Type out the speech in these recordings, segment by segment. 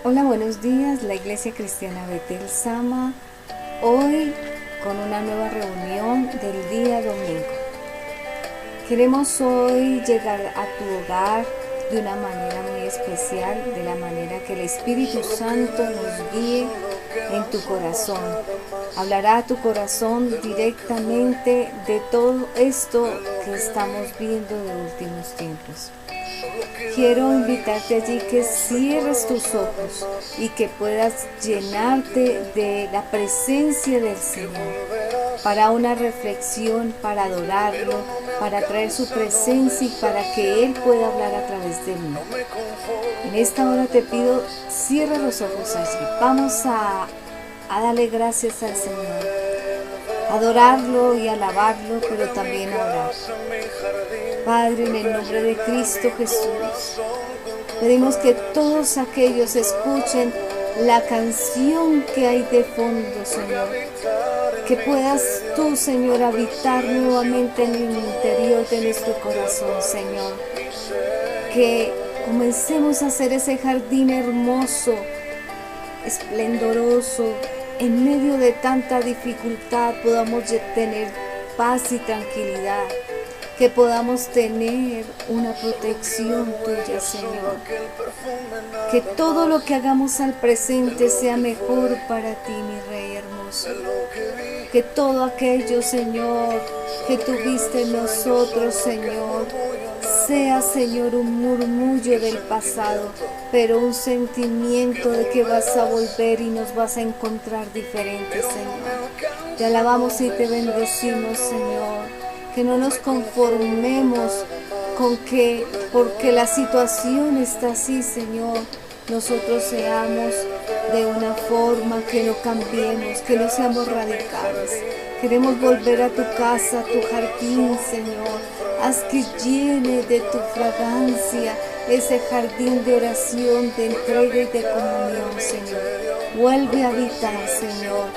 Hola, buenos días, la Iglesia Cristiana Betel Sama, hoy con una nueva reunión del día domingo. Queremos hoy llegar a tu hogar de una manera muy especial, de la manera que el Espíritu Santo nos guíe en tu corazón. Hablará a tu corazón directamente de todo esto que estamos viendo de últimos tiempos. Quiero invitarte allí que cierres tus ojos y que puedas llenarte de la presencia del Señor para una reflexión, para adorarlo, para traer su presencia y para que Él pueda hablar a través de mí. En esta hora te pido, cierra los ojos allí. Vamos a darle gracias al Señor, adorarlo y alabarlo, pero también a orar. Padre, en el nombre de Cristo Jesús, pedimos que todos aquellos escuchen la canción que hay de fondo, Señor. Que puedas tú, Señor, habitar nuevamente en el interior de nuestro corazón, Señor. Que comencemos a hacer ese jardín hermoso, esplendoroso. En medio de tanta dificultad podamos tener paz y tranquilidad. Que podamos tener una protección tuya, Señor. Que todo lo que hagamos al presente sea mejor para ti, mi Rey hermoso. Que todo aquello, Señor, que tuviste en nosotros, Señor, sea, Señor, un murmullo del pasado, pero un sentimiento de que vas a volver y nos vas a encontrar diferentes, Señor. Te alabamos y te bendecimos, Señor. Que no nos conformemos con que, porque la situación está así, Señor, nosotros seamos de una forma que no cambiemos, que no seamos radicales. Queremos volver a tu casa, a tu jardín, Señor. Haz que llene de tu fragancia ese jardín de oración, de entrega y de comunión, Señor. Vuelve a habitar, Señor.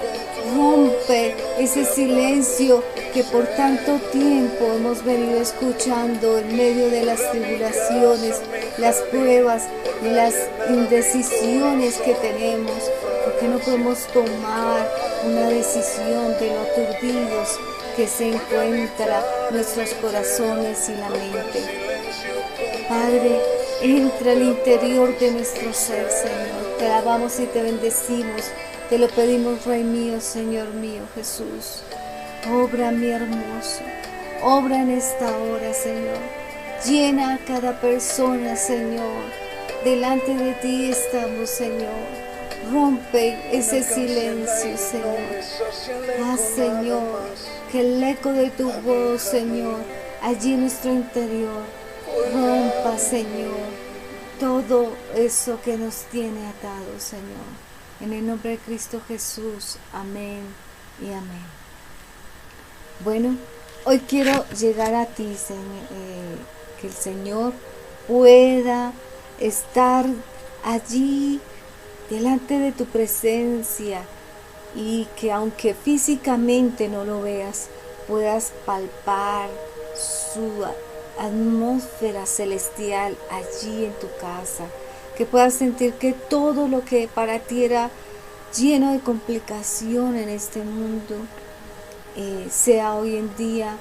Rompe ese silencio que por tanto tiempo hemos venido escuchando en medio de las tribulaciones, las pruebas, las indecisiones que tenemos, porque no podemos tomar una decisión de lo aturdidos que se encuentra nuestros corazones y la mente. Padre, entra al interior de nuestro ser, Señor. Te alabamos y te bendecimos. Te lo pedimos, Rey mío, Señor mío, Jesús. Obra, mi hermoso. Obra en esta hora, Señor. Llena a cada persona, Señor. Delante de ti estamos, Señor. Rompe ese silencio, Señor. Haz, Señor, que el eco de tu voz, Señor, allí en nuestro interior, rompa, Señor, todo eso que nos tiene atados, Señor. En el nombre de Cristo Jesús, amén y amén. Bueno, hoy quiero llegar a ti, Señor, que el Señor pueda estar allí delante de tu presencia y que aunque físicamente no lo veas, puedas palpar su atmósfera celestial allí en tu casa, que puedas sentir que todo lo que para ti era lleno de complicación en este mundo, sea hoy en día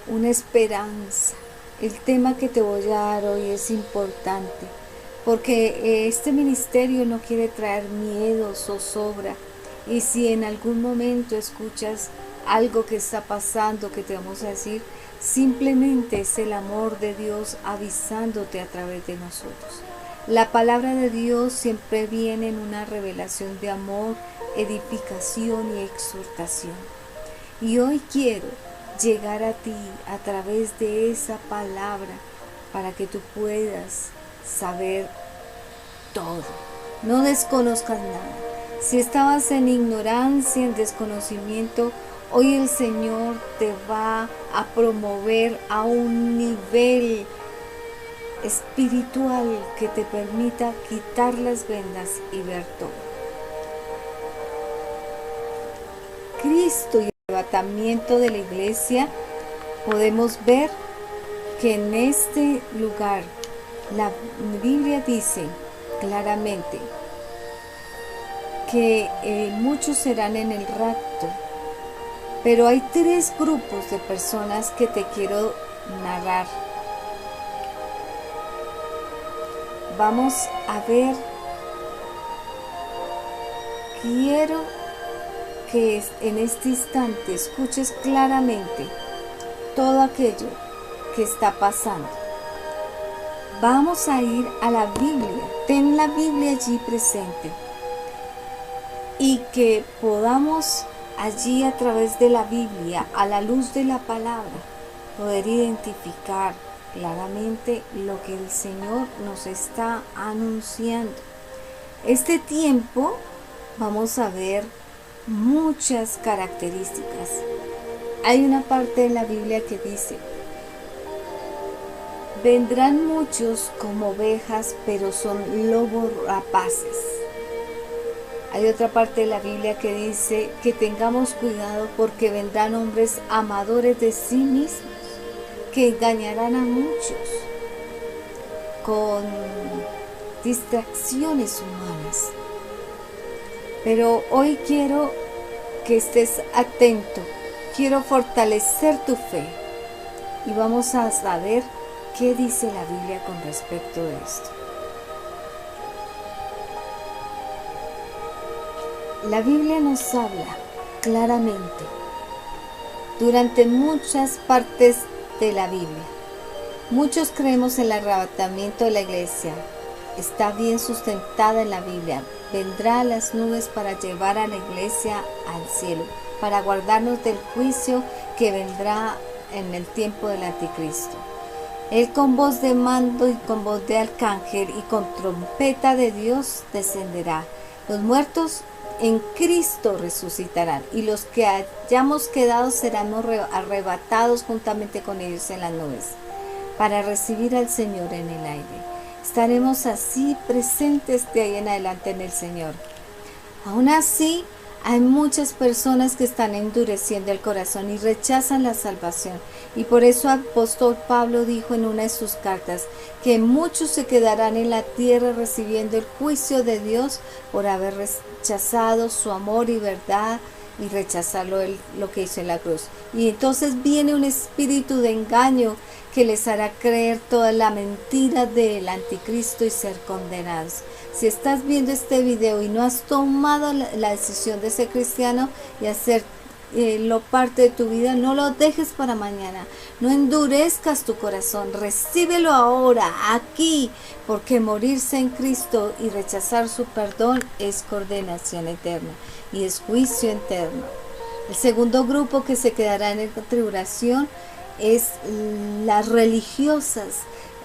una esperanza. El tema que te voy a dar hoy es importante, porque este ministerio no quiere traer miedo, zozobra, y si en algún momento escuchas algo que está pasando, que te vamos a decir, simplemente es el amor de Dios avisándote a través de nosotros. La palabra de Dios siempre viene en una revelación de amor, edificación y exhortación. Y hoy quiero llegar a ti a través de esa palabra para que tú puedas saber todo. No desconozcas nada. Si estabas en ignorancia, en desconocimiento, hoy el Señor te va a promover a un nivel espiritual que te permita quitar las vendas y ver todo. Cristo y el arrebatamiento de la iglesia, podemos ver que en este lugar la Biblia dice claramente que muchos serán en el rapto, pero hay 3 grupos de personas que te quiero narrar. Vamos a ver. Quiero que en este instante escuches claramente todo aquello que está pasando. Vamos a ir a la Biblia. Ten la Biblia allí presente. Y que podamos allí a través de la Biblia, a la luz de la palabra, poder identificar claramente lo que el Señor nos está anunciando. Este tiempo vamos a ver muchas características. Hay una parte de la Biblia que dice: vendrán muchos como ovejas, pero son lobos rapaces. Hay otra parte de la Biblia que dice que tengamos cuidado porque vendrán hombres amadores de sí mismos, que engañarán a muchos con distracciones humanas. Pero hoy quiero que estés atento, quiero fortalecer tu fe y vamos a saber qué dice la Biblia con respecto a esto. La Biblia nos habla claramente durante muchas partes de la Biblia. Muchos creemos en el arrebatamiento de la iglesia. Está bien sustentada en la Biblia. Vendrá a las nubes para llevar a la iglesia al cielo, para guardarnos del juicio que vendrá en el tiempo del anticristo. Él con voz de mando y con voz de arcángel y con trompeta de Dios descenderá. Los muertos en Cristo resucitarán y los que hayamos quedado serán arrebatados juntamente con ellos en las nubes para recibir al Señor en el aire. Estaremos así presentes de ahí en adelante en el Señor. Aún así, hay muchas personas que están endureciendo el corazón y rechazan la salvación. Y por eso el apóstol Pablo dijo en una de sus cartas que muchos se quedarán en la tierra recibiendo el juicio de Dios por haber rechazado su amor y verdad y rechazar lo que hizo en la cruz. Y entonces viene un espíritu de engaño que les hará creer toda la mentira del anticristo y ser condenados. Si estás viendo este video y no has tomado la decisión de ser cristiano y hacerlo parte de tu vida, no lo dejes para mañana. No endurezcas tu corazón. Recíbelo ahora, aquí, porque morirse en Cristo y rechazar su perdón es condenación eterna y es juicio eterno. El segundo grupo que se quedará en la tribulación es las religiosas.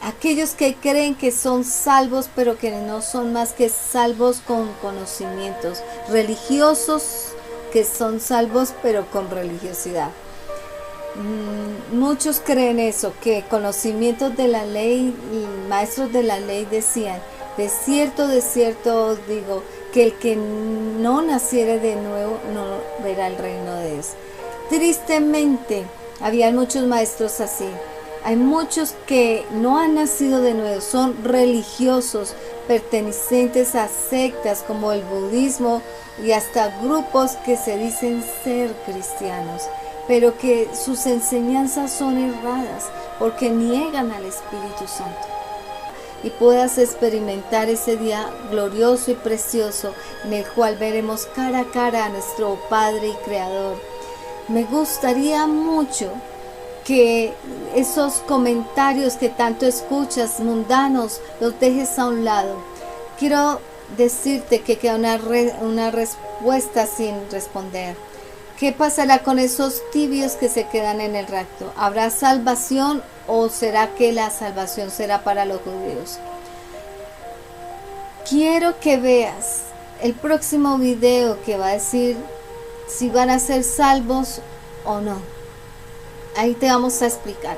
Aquellos que creen que son salvos, pero que no son más que salvos con conocimientos. Religiosos que son salvos, pero con religiosidad. Muchos creen eso, que conocimientos de la ley, maestros de la ley decían: de cierto os digo, que el que no naciere de nuevo no verá el reino de Dios. Tristemente, había muchos maestros así. Hay muchos que no han nacido de nuevo, son religiosos, pertenecientes a sectas como el budismo y hasta grupos que se dicen ser cristianos, pero que sus enseñanzas son erradas porque niegan al Espíritu Santo. Y puedas experimentar ese día glorioso y precioso en el cual veremos cara a cara a nuestro Padre y Creador. Me gustaría mucho que esos comentarios que tanto escuchas, mundanos, los dejes a un lado. Quiero decirte que queda una respuesta sin responder. ¿Qué pasará con esos tibios que se quedan en el rapto? ¿Habrá salvación o será que la salvación será para los judíos? Quiero que veas el próximo video que va a decir si van a ser salvos o no. Ahí te vamos a explicar.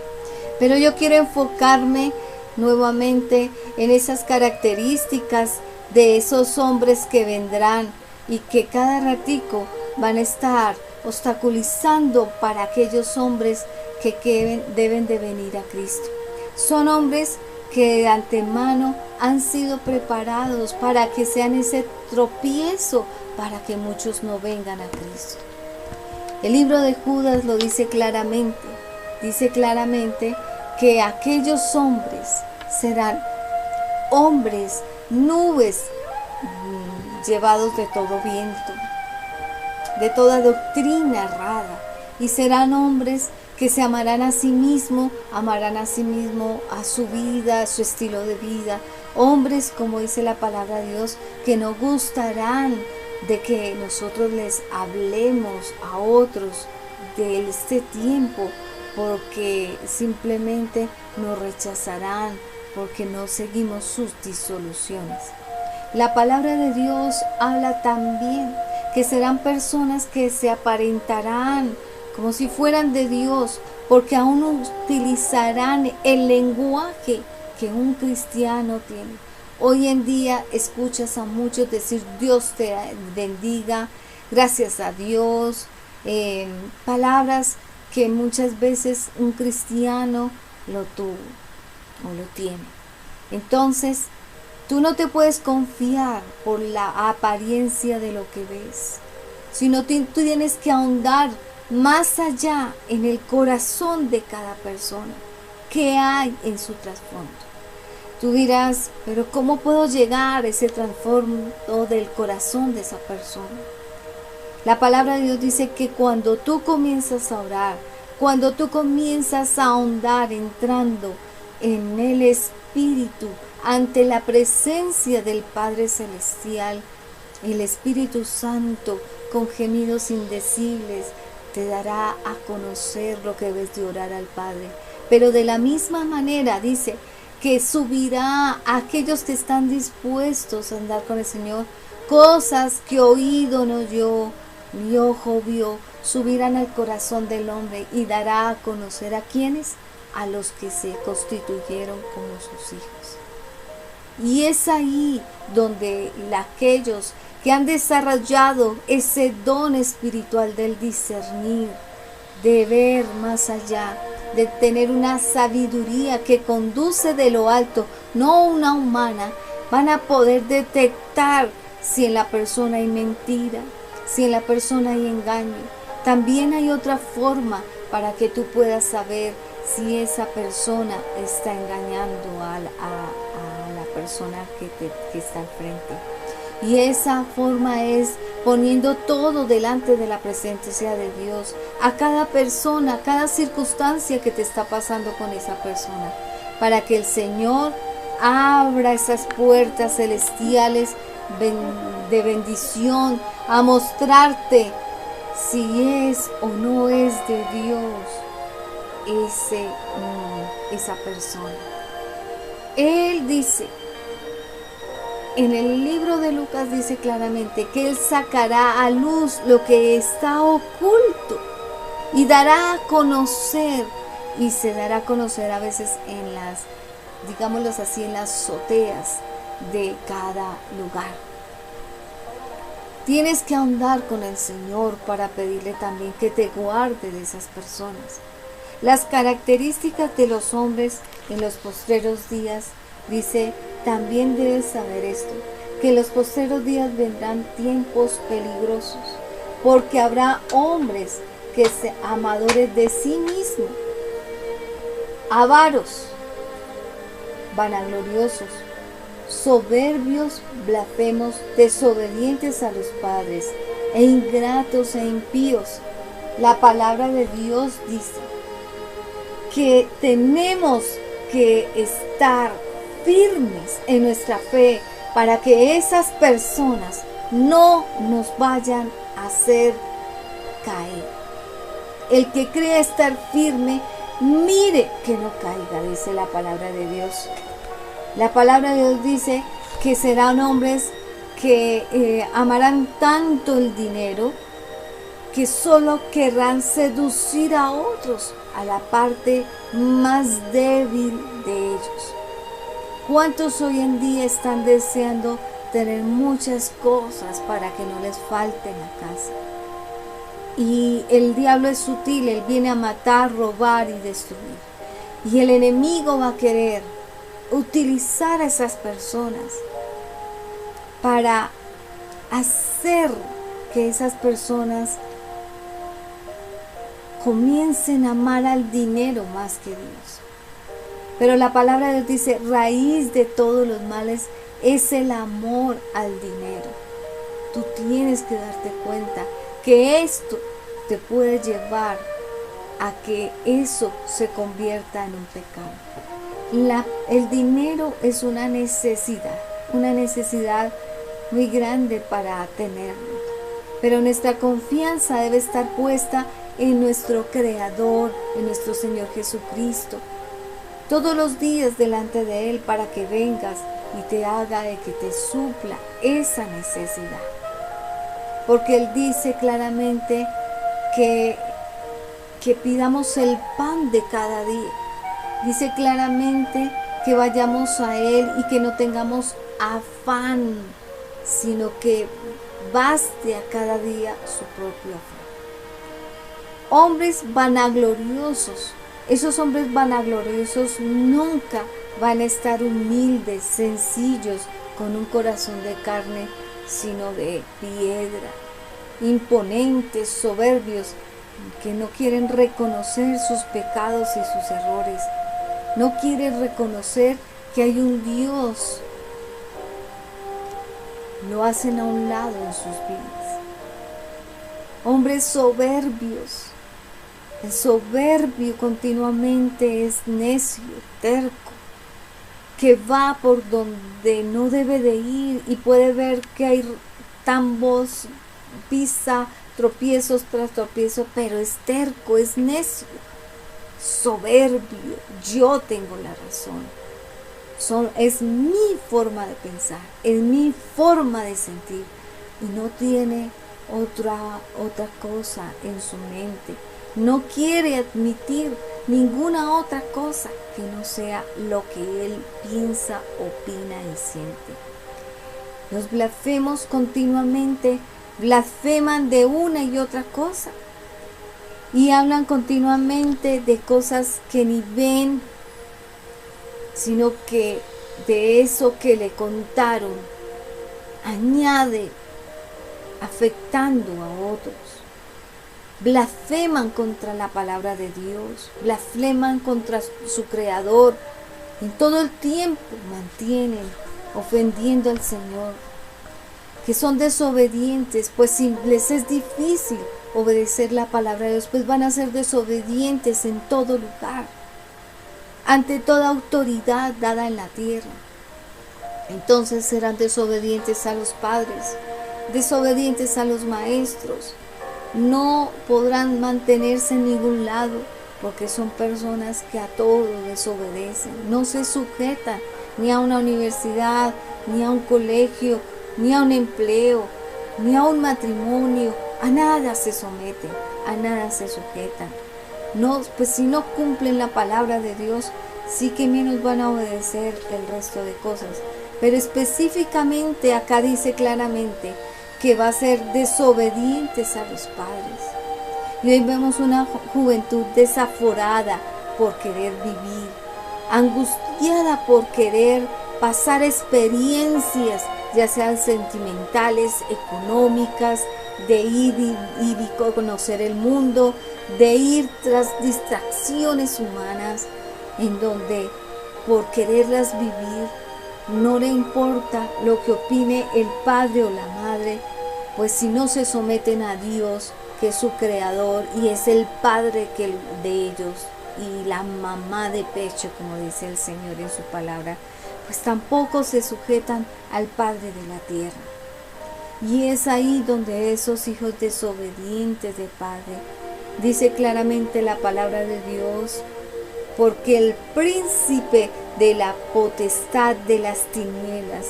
Pero yo quiero enfocarme nuevamente en esas características de esos hombres que vendrán y que cada ratico van a estar obstaculizando para aquellos hombres que deben de venir a Cristo. Son hombres que de antemano han sido preparados para que sean ese tropiezo para que muchos no vengan a Cristo. El libro de Judas lo dice claramente que aquellos hombres serán hombres, nubes, llevados de todo viento, de toda doctrina errada, y serán hombres que se amarán a sí mismo a su vida, a su estilo de vida. Hombres, como dice la palabra de Dios, que no gustarán de que nosotros les hablemos a otros de este tiempo, porque simplemente nos rechazarán, porque no seguimos sus disoluciones. La palabra de Dios habla también que serán personas que se aparentarán como si fueran de Dios, porque aún utilizarán el lenguaje que un cristiano tiene. Hoy en día escuchas a muchos decir Dios te bendiga, gracias a Dios, palabras que muchas veces un cristiano lo tuvo o lo tiene. Entonces, tú no te puedes confiar por la apariencia de lo que ves, sino tú tienes que ahondar más allá en el corazón de cada persona. ¿Qué hay en su trasfondo? Tú dirás, pero ¿cómo puedo llegar a ese trasfondo del corazón de esa persona? La palabra de Dios dice que cuando tú comienzas a orar, cuando tú comienzas a ahondar entrando en el Espíritu, ante la presencia del Padre Celestial, el Espíritu Santo, con gemidos indecibles, te dará a conocer lo que debes de orar al Padre. Pero de la misma manera dice que subirá a aquellos que están dispuestos a andar con el Señor, cosas que oído no oyó, ni ojo vio, subirán al corazón del hombre y dará a conocer a quienes, a los que se constituyeron como sus hijos. Y es ahí donde aquellos que han desarrollado ese don espiritual del discernir, de ver más allá, de tener una sabiduría que conduce de lo alto, no una humana, van a poder detectar si en la persona hay mentira, si en la persona hay engaño. También hay otra forma para que tú puedas saber si esa persona está engañando a la persona que está al frente. Y esa forma es poniendo todo delante de la presencia de Dios, a cada persona, a cada circunstancia que te está pasando con esa persona, para que el Señor abra esas puertas celestiales de bendición, a mostrarte si es o no es de Dios esa persona. Él dice, en el libro de Lucas dice claramente que Él sacará a luz lo que está oculto y dará a conocer, y se dará a conocer a veces en las, digámoslo así, en las azoteas de cada lugar. Tienes que ahondar con el Señor para pedirle también que te guarde de esas personas. Las características de los hombres en los postreros días, dice, también debes saber esto, que en los postreros días vendrán tiempos peligrosos, porque habrá hombres que se amadores de sí mismos, avaros, vanagloriosos, soberbios, blasfemos, desobedientes a los padres, e ingratos e impíos. La palabra de Dios dice que tenemos que estar firmes en nuestra fe para que esas personas no nos vayan a hacer caer. El que crea estar firme, mire que no caiga, dice la palabra de Dios. La palabra de Dios dice que serán hombres que amarán tanto el dinero que solo querrán seducir a otros a la parte más débil de ellos. ¿Cuántos hoy en día están deseando tener muchas cosas para que no les falte en la casa? Y el diablo es sutil, él viene a matar, robar y destruir. Y el enemigo va a querer utilizar a esas personas para hacer que esas personas comiencen a amar al dinero más que Dios. Pero la palabra de Dios dice, raíz de todos los males es el amor al dinero. Tú tienes que darte cuenta que esto te puede llevar a que eso se convierta en un pecado. El dinero es una necesidad muy grande para tenerlo. Pero nuestra confianza debe estar puesta en nuestro Creador, en nuestro Señor Jesucristo. Todos los días delante de Él para que vengas y te haga de que te supla esa necesidad. Porque Él dice claramente que pidamos el pan de cada día. Dice claramente que vayamos a Él y que no tengamos afán, sino que baste a cada día su propio afán. Hombres vanagloriosos. Esos hombres vanagloriosos nunca van a estar humildes, sencillos, con un corazón de carne, sino de piedra. Imponentes, soberbios, que no quieren reconocer sus pecados y sus errores. No quieren reconocer que hay un Dios. Lo hacen a un lado en sus vidas. Hombres soberbios. El soberbio continuamente es necio, terco, que va por donde no debe de ir y puede ver que hay tambos, pisa, tropiezos tras tropiezos, pero es terco, es necio, soberbio. Yo tengo la razón. Es mi forma de pensar, es mi forma de sentir y no tiene otra cosa en su mente. No quiere admitir ninguna otra cosa que no sea lo que él piensa, opina y siente. Los blasfemos continuamente, blasfeman de una y otra cosa y hablan continuamente de cosas que ni ven, sino que de eso que le contaron añade afectando a otros. Blasfeman contra la palabra de Dios, blasfeman contra su Creador. En todo el tiempo mantienen ofendiendo al Señor, que son desobedientes, pues si les es difícil obedecer la palabra de Dios, pues van a ser desobedientes en todo lugar, ante toda autoridad dada en la tierra. Entonces serán desobedientes a los padres, desobedientes a los maestros. No podrán mantenerse en ningún lado porque son personas que a todo desobedecen. No se sujetan ni a una universidad, ni a un colegio, ni a un empleo, ni a un matrimonio. A nada se someten, a nada se sujetan. No, pues si no cumplen la palabra de Dios, sí que menos van a obedecer el resto de cosas. Pero específicamente acá dice claramente que va a ser desobedientes a los padres. Y hoy vemos una juventud desaforada por querer vivir, angustiada por querer pasar experiencias, ya sean sentimentales, económicas, de ir y conocer el mundo, de ir tras distracciones humanas, en donde por quererlas vivir no le importa lo que opine el padre o la madre, pues si no se someten a Dios, que es su creador y es el padre de ellos y la mamá de pecho, como dice el Señor en su palabra, pues tampoco se sujetan al Padre de la tierra. Y es ahí donde esos hijos desobedientes de Padre, dice claramente la palabra de Dios, porque el príncipe de la potestad de las tinieblas,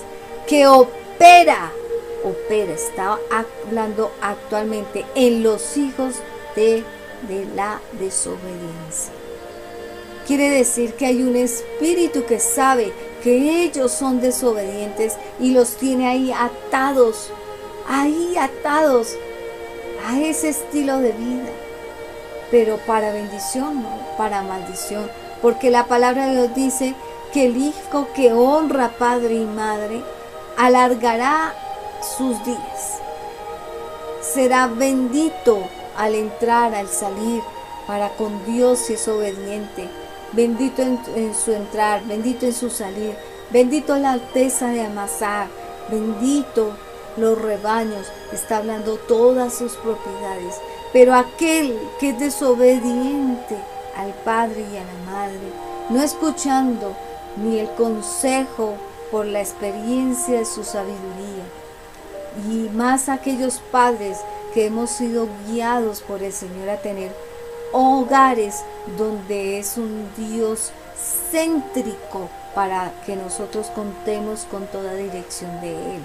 que opera, está hablando actualmente en los hijos de la desobediencia. Quiere decir que hay un espíritu que sabe que ellos son desobedientes y los tiene ahí atados a ese estilo de vida. Pero para bendición, no para maldición. Porque la palabra de Dios dice que el hijo que honra a padre y madre alargará sus días. Será bendito al entrar, al salir, para con Dios si es obediente. Bendito en su entrar, bendito en su salir, bendito la alteza de amasar, bendito los rebaños, está hablando todas sus propiedades. Pero aquel que es desobediente al padre y a la madre, no escuchando ni el consejo por la experiencia de su sabiduría, y más aquellos padres que hemos sido guiados por el Señor a tener hogares donde es un Dios céntrico para que nosotros contemos con toda dirección de Él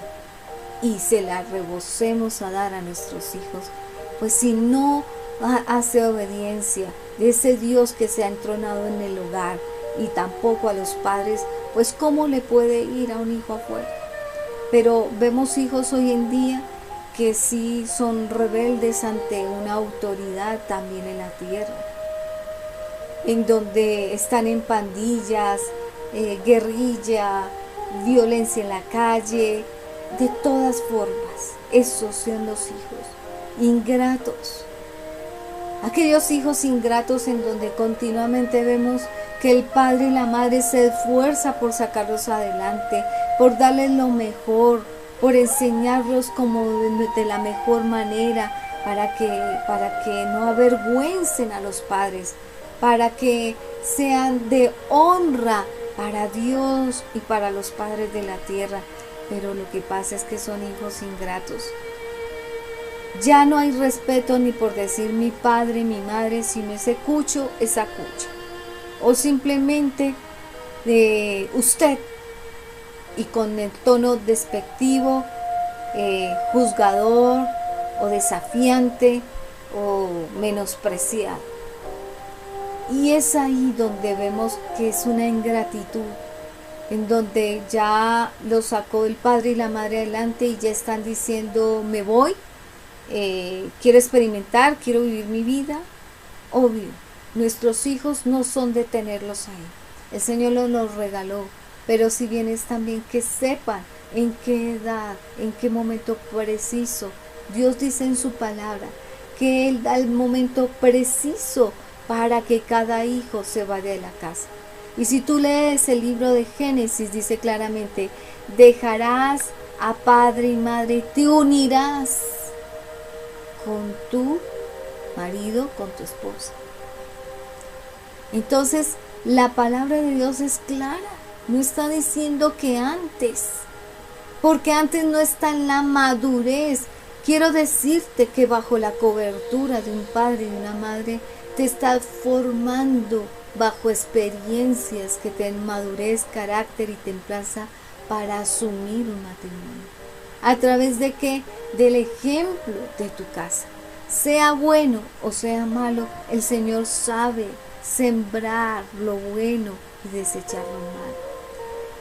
y se la rebosemos a dar a nuestros hijos. Pues si no hace obediencia de ese Dios que se ha entronado en el hogar y tampoco a los padres, pues ¿cómo le puede ir a un hijo afuera? Pero vemos hijos hoy en día que sí son rebeldes ante una autoridad también en la tierra, en donde están en pandillas, guerrilla, violencia en la calle, de todas formas. Esos son los hijos ingratos. Aquellos hijos ingratos en donde continuamente vemos que el padre y la madre se esfuerzan por sacarlos adelante, por darles lo mejor, por enseñarlos como de la mejor manera, para que no avergüencen a los padres, para que sean de honra para Dios y para los padres de la tierra. Pero lo que pasa es que son hijos ingratos. Ya no hay respeto ni por decir mi padre, mi madre, sino ese cucho, esa cucha. O simplemente de usted, y con el tono despectivo, juzgador o desafiante o menospreciado. Y es ahí donde vemos que es una ingratitud, en donde ya lo sacó el padre y la madre adelante y ya están diciendo me voy, quiero experimentar, quiero vivir mi vida. Obvio, nuestros hijos no son de tenerlos ahí, el Señor los regaló, pero si bien es también que sepan en qué edad, en qué momento preciso. Dios dice en su palabra que Él da el momento preciso para que cada hijo se vaya de la casa. Y si tú lees el libro de Génesis, dice claramente, dejarás a padre y madre, te unirás con tu marido, con tu esposa. Entonces, la palabra de Dios es clara. No está diciendo que antes, porque antes no está en la madurez. Quiero decirte que bajo la cobertura de un padre y de una madre, te estás formando bajo experiencias que te den madurez, carácter y templanza para asumir un matrimonio. ¿A través de qué? Del ejemplo de tu casa. Sea bueno o sea malo, el Señor sabe sembrar lo bueno y desechar lo malo.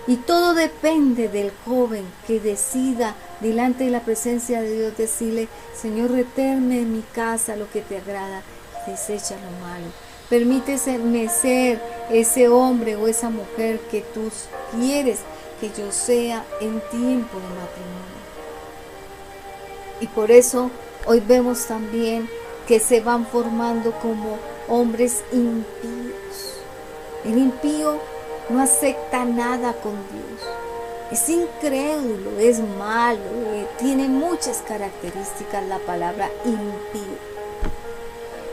Y todo depende del joven que decida delante de la presencia de Dios decirle, Señor, reténme en mi casa lo que te agrada, desecha lo malo. Permíteme ser ese hombre o esa mujer que tú quieres que yo sea en tiempo de matrimonio. Y por eso hoy vemos también que se van formando como hombres impíos. El impío no acepta nada con Dios. Es incrédulo, es malo, tiene muchas características la palabra impío.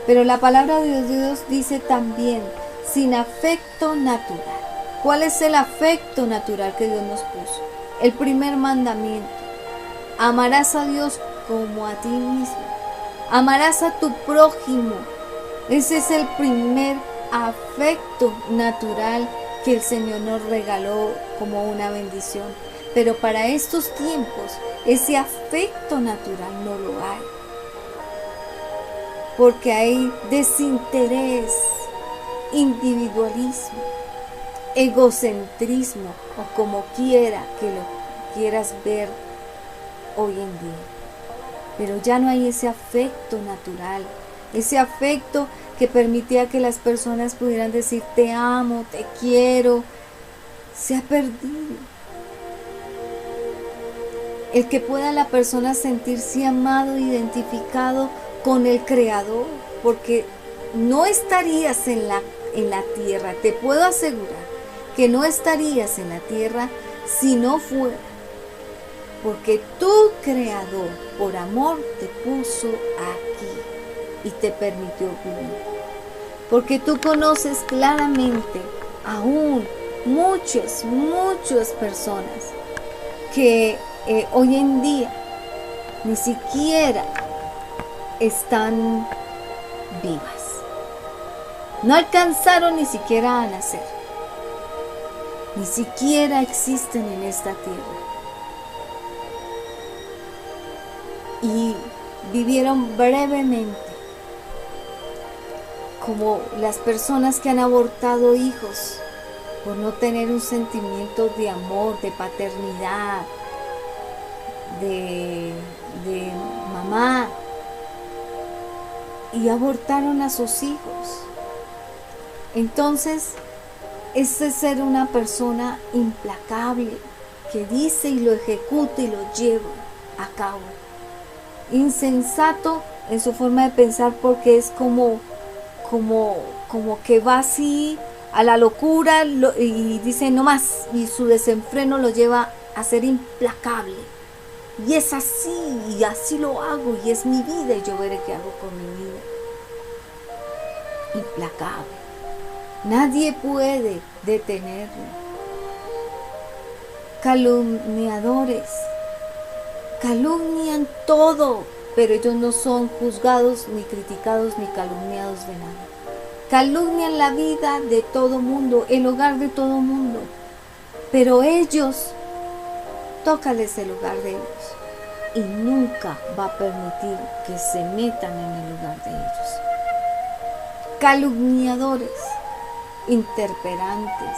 Pero la palabra de Dios dice también, sin afecto natural. ¿Cuál es el afecto natural que Dios nos puso? El primer mandamiento. Amarás a Dios como a ti mismo. Amarás a tu prójimo. Ese es el primer afecto natural que el Señor nos regaló como una bendición. Pero para estos tiempos, ese afecto natural no lo hay. Porque hay desinterés, individualismo, egocentrismo o como quiera que lo quieras ver hoy en día. Pero ya no hay ese afecto natural, ese afecto que permitía que las personas pudieran decir te amo, te quiero, se ha perdido. El que pueda la persona sentirse amado, identificado con el Creador, porque no estarías en la tierra, te puedo asegurar que no estarías en la tierra si no fuera porque tu Creador por amor te puso aquí y te permitió vivir. Porque tú conoces claramente aún muchas personas que hoy en día ni siquiera están vivas. No alcanzaron ni siquiera a nacer. Ni siquiera existen en esta tierra. Y vivieron brevemente, como las personas que han abortado hijos por no tener un sentimiento de amor, de paternidad, de mamá, y abortaron a sus hijos. Entonces, ese es ser una persona implacable que dice y lo ejecuta y lo lleva a cabo. Insensato en su forma de pensar, porque es como que va así a la locura y dice no más, y su desenfreno lo lleva a ser implacable. Y es así, y así lo hago, y es mi vida, y yo veré qué hago con mi vida. Implacable. Nadie puede detenerlo. Calumniadores. Calumnian todo, pero ellos no son juzgados, ni criticados, ni calumniados de nada. Calumnian la vida de todo mundo, el hogar de todo mundo, pero ellos, tócales el hogar de ellos y nunca va a permitir que se metan en el hogar de ellos. Calumniadores, interperantes,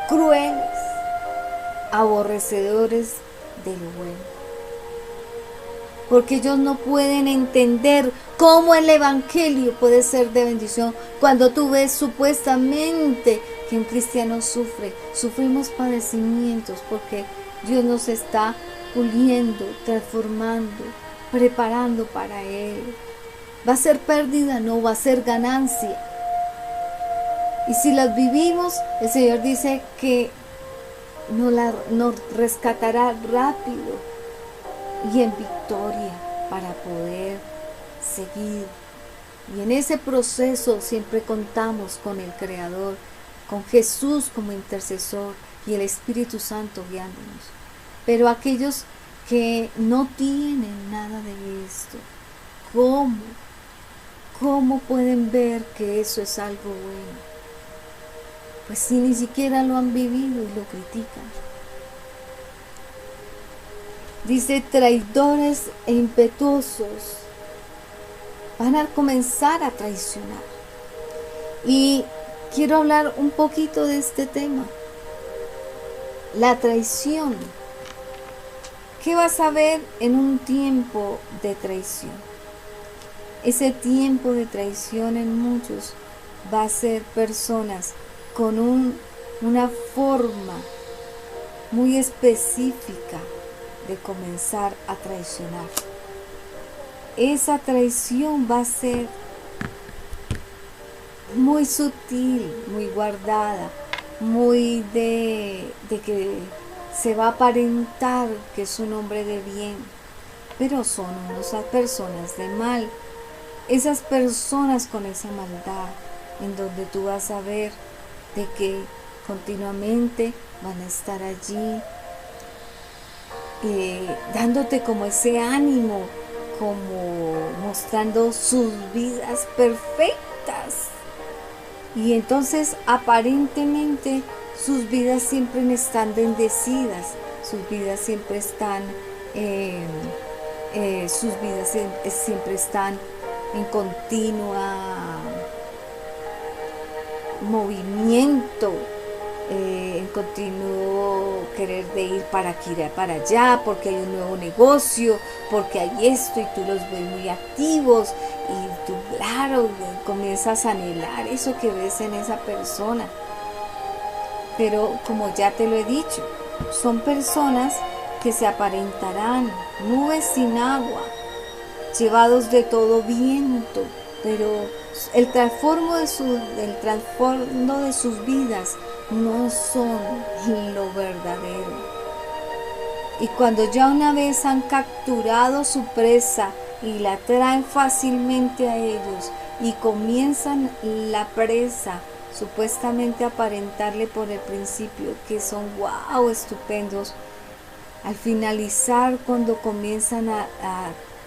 crueles, aborrecedores de lo bueno, porque ellos no pueden entender cómo el evangelio puede ser de bendición cuando tú ves supuestamente que un cristiano sufrimos padecimientos, porque Dios nos está puliendo, transformando, preparando para Él. ¿Va a ser pérdida? No, va a ser ganancia. Y si las vivimos, el Señor dice que nos rescatará rápido y en victoria para poder seguir. Y en ese proceso siempre contamos con el Creador, con Jesús como intercesor y el Espíritu Santo guiándonos. Pero aquellos que no tienen nada de esto, ¿cómo pueden ver que eso es algo bueno? Pues si ni siquiera lo han vivido y lo critican. Dice, traidores e impetuosos van a comenzar a traicionar. Y quiero hablar un poquito de este tema. La traición. ¿Qué vas a ver en un tiempo de traición? Ese tiempo de traición en muchos va a ser personas con una forma muy específica de comenzar a traicionar. Esa traición va a ser muy sutil, muy guardada, muy de que se va a aparentar que es un hombre de bien, pero son unas personas de mal. Esas personas con esa maldad, en donde tú vas a ver de que continuamente van a estar allí dándote como ese ánimo, como mostrando sus vidas perfectas, y entonces aparentemente sus vidas siempre están bendecidas, sus vidas siempre están siempre están en continua movimiento, en continuo querer de ir para aquí, para allá, porque hay un nuevo negocio, porque hay esto, y tú los ves muy activos, y tú, claro, comienzas a anhelar eso que ves en esa persona. pero como ya te lo he dicho, son personas que se aparentarán, nubes sin agua, llevados de todo viento, pero el trasfondo de sus vidas no son lo verdadero. Y cuando ya una vez han capturado su presa y la traen fácilmente a ellos y comienzan la presa supuestamente a aparentarle por el principio que son wow, estupendos, al finalizar cuando comienzan a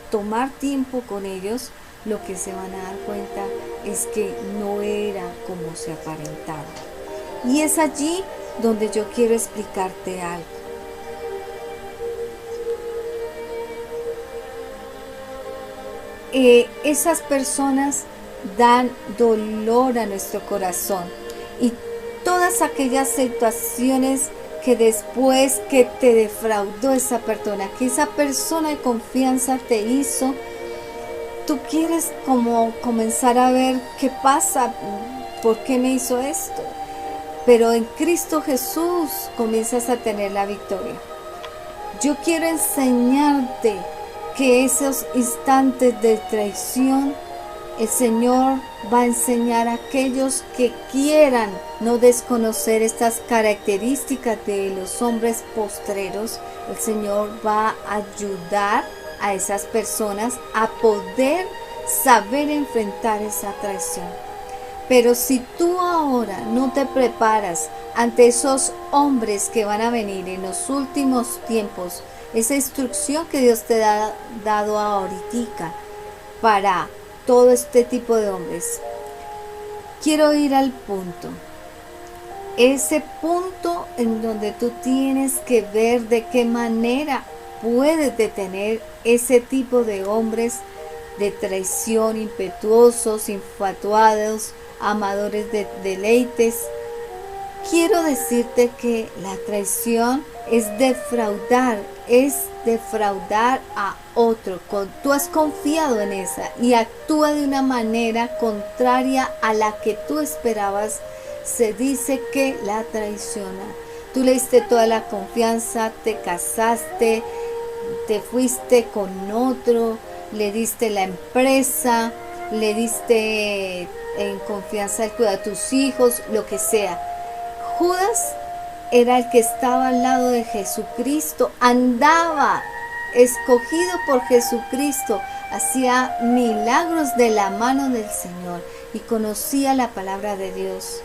tomar tiempo con ellos, lo que se van a dar cuenta es que no era como se aparentaba. Y es allí donde yo quiero explicarte algo. Esas personas dan dolor a nuestro corazón, y todas aquellas situaciones que después que te defraudó esa persona, que esa persona de confianza te hizo, tú quieres como comenzar a ver qué pasa, por qué me hizo esto, pero en Cristo Jesús comienzas a tener la victoria. Yo quiero enseñarte que esos instantes de traición, el Señor va a enseñar a aquellos que quieran no desconocer estas características de los hombres postreros. El Señor va a ayudar a esas personas a poder saber enfrentar esa traición. Pero si tú ahora no te preparas ante esos hombres que van a venir en los últimos tiempos, esa instrucción que Dios te ha dado ahorita para todo este tipo de hombres, quiero ir al punto. Ese punto en donde tú tienes que ver de qué manera puedes detener ese tipo de hombres de traición, impetuosos, infatuados, amadores de deleites. Quiero decirte que la traición es defraudar a otro. Tú has confiado en esa y actúa de una manera contraria a la que tú esperabas. Se dice que la traiciona. Tú le diste toda la confianza, te casaste, te fuiste con otro, le diste la empresa, le diste en confianza el cuidado de tus hijos, lo que sea. Judas era el que estaba al lado de Jesucristo, andaba escogido por Jesucristo, hacía milagros de la mano del Señor y conocía la palabra de Dios.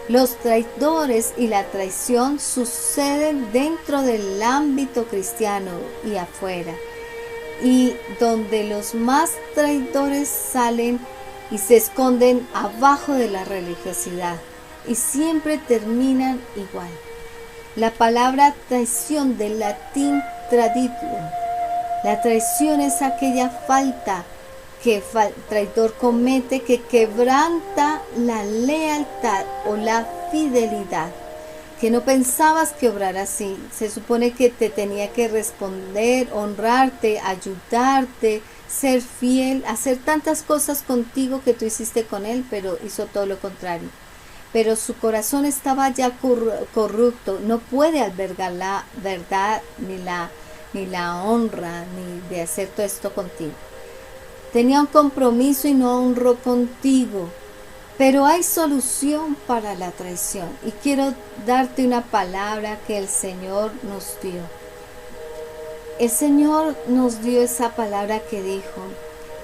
Los traidores y la traición suceden dentro del ámbito cristiano y afuera, y donde los más traidores salen y se esconden abajo de la religiosidad y siempre terminan igual. La palabra traición, del latín traditum. La traición es aquella falta que el traidor comete que quebranta la lealtad o la fidelidad, que no pensabas que obrara así. Se supone que te tenía que responder, honrarte, ayudarte, ser fiel, hacer tantas cosas contigo que tú hiciste con él, pero hizo todo lo contrario. Pero su corazón estaba ya corrupto, no puede albergar la verdad ni la honra, ni de hacer todo esto contigo. Tenía un compromiso y no honró contigo. Pero hay solución para la traición, y quiero darte una palabra que el Señor nos dio. El Señor nos dio esa palabra que dijo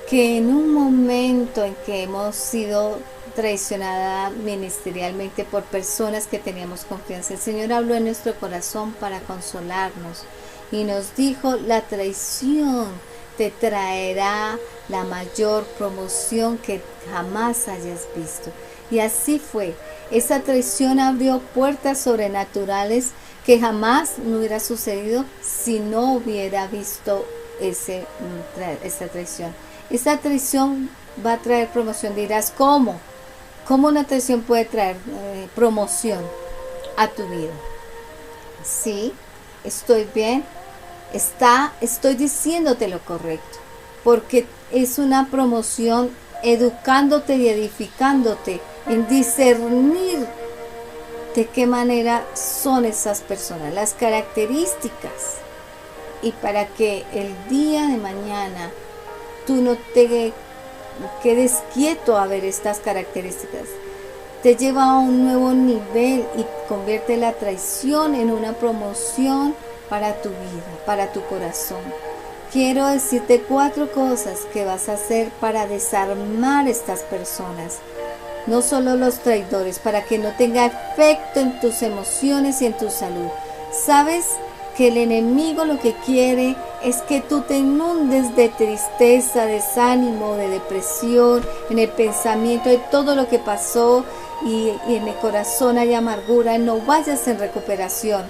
que en un momento en que hemos sido traicionada ministerialmente por personas que teníamos confianza, el Señor habló en nuestro corazón para consolarnos y nos dijo: la traición te traerá la mayor promoción que jamás hayas visto. Y así fue. Esa traición abrió puertas sobrenaturales que jamás me hubiera sucedido si no hubiera visto esa traición. Esa traición va a traer promoción. Dirás, ¿cómo? ¿Cómo una traición puede traer promoción a tu vida? Sí, estoy bien. Estoy diciéndote lo correcto, porque es una promoción educándote y edificándote en discernir de qué manera son esas personas, las características. Y para que el día de mañana tú no te quedes quieto a ver estas características, te lleva a un nuevo nivel y convierte la traición en una promoción para tu vida, para tu corazón. Quiero decirte 4 cosas que vas a hacer para desarmar estas personas, no solo los traidores, para que no tenga efecto en tus emociones y en tu salud. ¿Sabes que el enemigo lo que quiere es que tú te inundes de tristeza, desánimo, de depresión, en el pensamiento de todo lo que pasó y en el corazón hay amargura, no vayas en recuperación?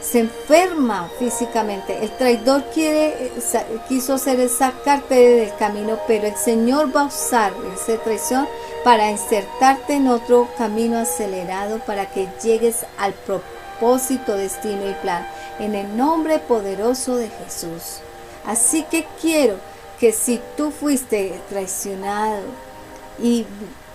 Se enferma físicamente. El traidor quiso sacarte del camino, pero el Señor va a usar esa traición para insertarte en otro camino acelerado para que llegues al propósito, destino y plan, en el nombre poderoso de Jesús. Así que quiero que si tú fuiste traicionado y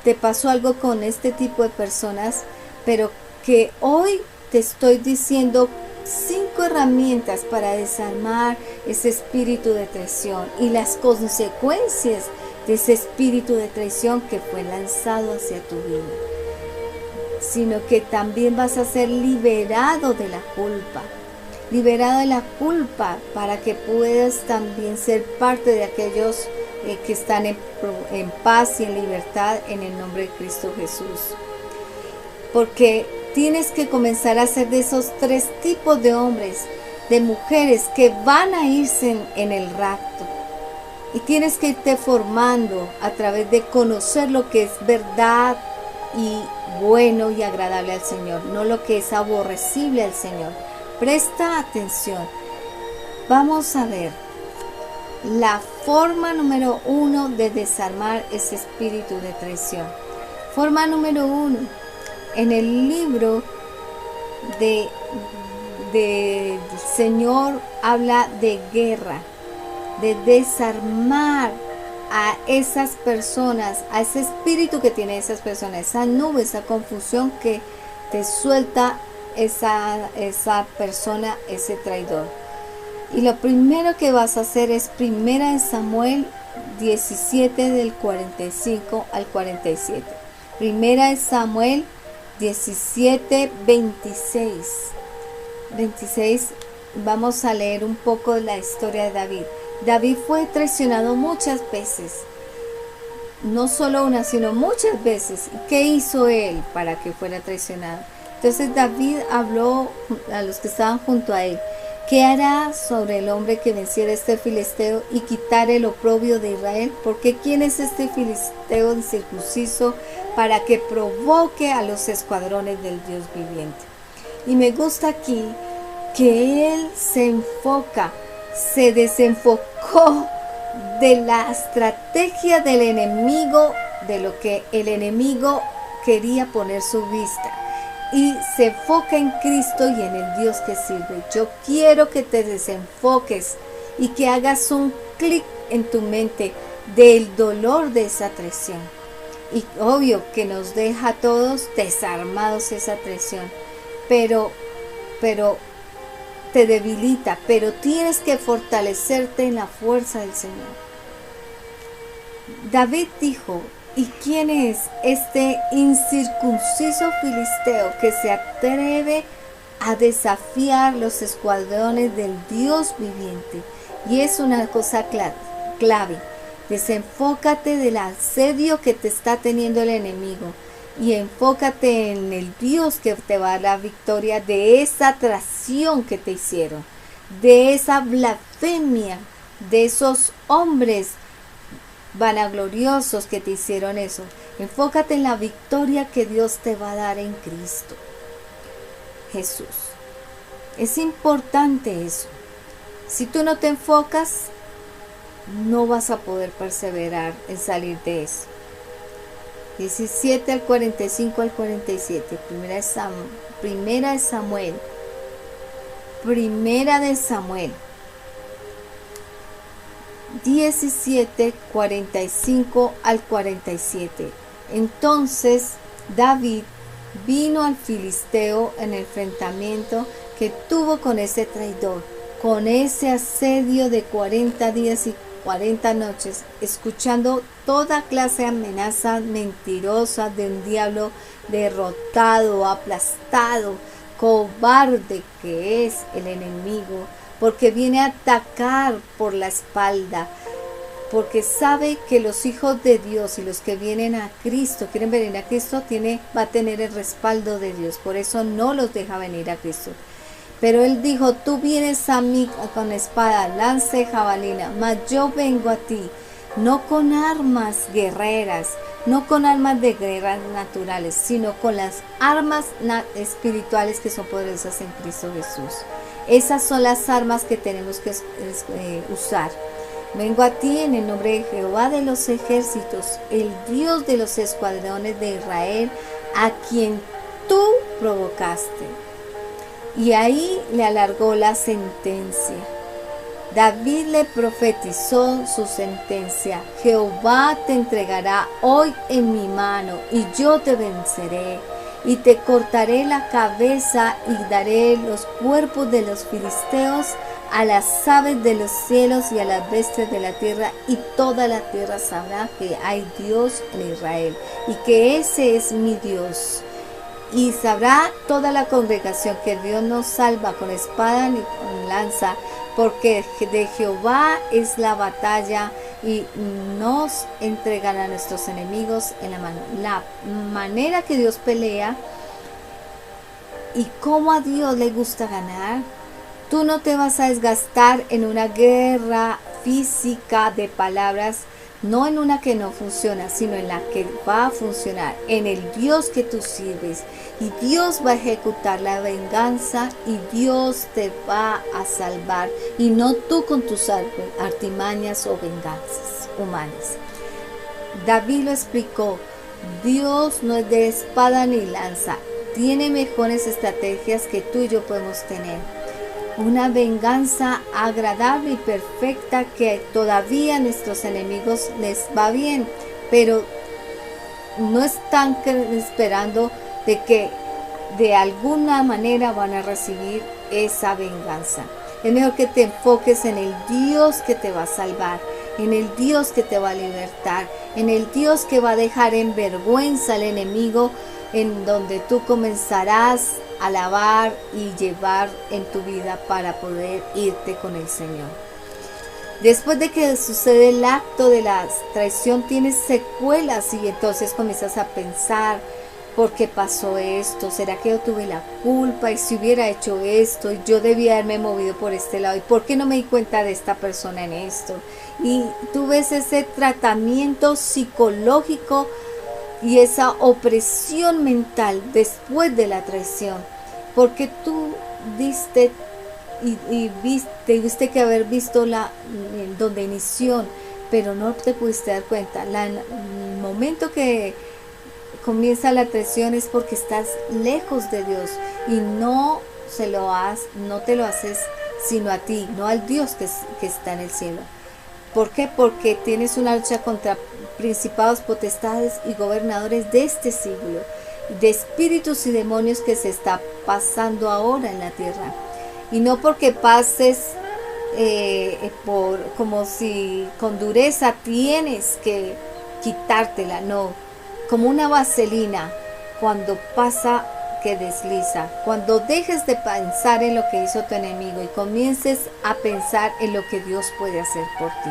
te pasó algo con este tipo de personas, pero que hoy te estoy diciendo 5 herramientas para desarmar ese espíritu de traición y las consecuencias de ese espíritu de traición que fue lanzado hacia tu vida, sino que también vas a ser liberado de la culpa para que puedas también ser parte de aquellos que están en paz y en libertad en el nombre de Cristo Jesús. Porque tienes que comenzar a ser de esos 3 tipos de hombres, de mujeres que van a irse en el rapto. Y tienes que irte formando a través de conocer lo que es verdad y bueno y agradable al Señor, no lo que es aborrecible al Señor. Presta atención. Vamos a ver la forma número 1 de desarmar ese espíritu de traición. Forma número 1. En el libro del Señor habla de guerra, de desarmar a esas personas, a ese espíritu que tiene esas personas, esa nube, esa confusión que te suelta esa persona, ese traidor. Y lo primero que vas a hacer es 1 Samuel 17 del 45 al 47. 1 Samuel 17, 26. Vamos a leer un poco de la historia de David. David fue traicionado muchas veces. No solo una, sino muchas veces. ¿Qué hizo él para que fuera traicionado? Entonces David habló a los que estaban junto a él. ¿Qué hará sobre el hombre que venciera a este filisteo y quitare el oprobio de Israel? Porque ¿quién es este filisteo incircunciso para que provoque a los escuadrones del Dios viviente? Y me gusta aquí que él se desenfocó de la estrategia del enemigo, de lo que el enemigo quería poner su vista, y se enfoca en Cristo y en el Dios que sirve. Yo quiero que te desenfoques y que hagas un clic en tu mente del dolor de esa traición. Y obvio que nos deja a todos desarmados esa traición, pero te debilita, pero tienes que fortalecerte en la fuerza del Señor. David dijo: ¿y quién es este incircunciso filisteo que se atreve a desafiar los escuadrones del Dios viviente? Y es una cosa clave. Desenfócate del asedio que te está teniendo el enemigo y enfócate en el Dios que te va a dar la victoria de esa traición que te hicieron, de esa blasfemia, de esos hombres vanagloriosos que te hicieron eso. Enfócate en la victoria que Dios te va a dar en Cristo Jesús. Es importante eso. Si tú no te enfocas, no vas a poder perseverar en salir de eso. 17 al 45 al 47. Primera de Samuel. 17, 45 al 47. Entonces David vino al filisteo en el enfrentamiento que tuvo con ese traidor, con ese asedio de 40 días y 40 noches, escuchando toda clase de amenazas mentirosas de un diablo derrotado, aplastado, cobarde que es el enemigo, porque viene a atacar por la espalda, porque sabe que los hijos de Dios y los que vienen a Cristo, quieren venir a Cristo, va a tener el respaldo de Dios, por eso no los deja venir a Cristo. Pero él dijo, tú vienes a mí con espada, lanza y jabalina, mas yo vengo a ti, no con armas guerreras, no con armas de guerra naturales, sino con las armas espirituales que son poderosas en Cristo Jesús. Esas son las armas que tenemos que usar. Vengo a ti en el nombre de Jehová de los ejércitos, el Dios de los escuadrones de Israel, a quien tú provocaste. Y ahí le alargó la sentencia. David le profetizó su sentencia. Jehová te entregará hoy en mi mano, y yo te venceré, y te cortaré la cabeza, y daré los cuerpos de los filisteos a las aves de los cielos y a las bestias de la tierra, y toda la tierra sabrá que hay Dios en Israel, y que ese es mi Dios. Y sabrá toda la congregación que Dios nos salva con espada ni con lanza, porque de Jehová es la batalla y nos entregará a nuestros enemigos en la mano. La manera que Dios pelea y cómo a Dios le gusta ganar. Tú no te vas a desgastar en una guerra física de palabras, no en una que no funciona, sino en la que va a funcionar, en el Dios que tú sirves. Y Dios va a ejecutar la venganza y Dios te va a salvar, y no tú con tus artimañas o venganzas humanas. David lo explicó, Dios no es de espada ni lanza, tiene mejores estrategias que tú y yo podemos tener. Una venganza agradable y perfecta que todavía a nuestros enemigos les va bien, pero no están esperando de que de alguna manera van a recibir esa venganza. Es mejor que te enfoques en el Dios que te va a salvar, en el Dios que te va a libertar, en el Dios que va a dejar en vergüenza al enemigo, en donde tú comenzarás a alabar y llevar en tu vida para poder irte con el Señor. Después de que sucede el acto de la traición, tienes secuelas y entonces comienzas a pensar, ¿por qué pasó esto? ¿Será que yo tuve la culpa? Y si hubiera hecho esto, yo debía haberme movido por este lado. ¿Y por qué no me di cuenta de esta persona en esto? Y tú ves ese tratamiento psicológico y esa opresión mental después de la traición, porque tú diste y tuviste que haber visto donde inició, pero no te pudiste dar cuenta. El momento que comienza la traición es porque estás lejos de Dios y no te lo haces sino a ti, no al Dios que está en el cielo. ¿Por qué? Porque tienes una lucha contra principados, potestades y gobernadores de este siglo, de espíritus y demonios que se está pasando ahora en la tierra. Y no porque pases como si con dureza tienes que quitártela, no, como una vaselina cuando pasa que desliza. Cuando dejes de pensar en lo que hizo tu enemigo y comiences a pensar en lo que Dios puede hacer por ti,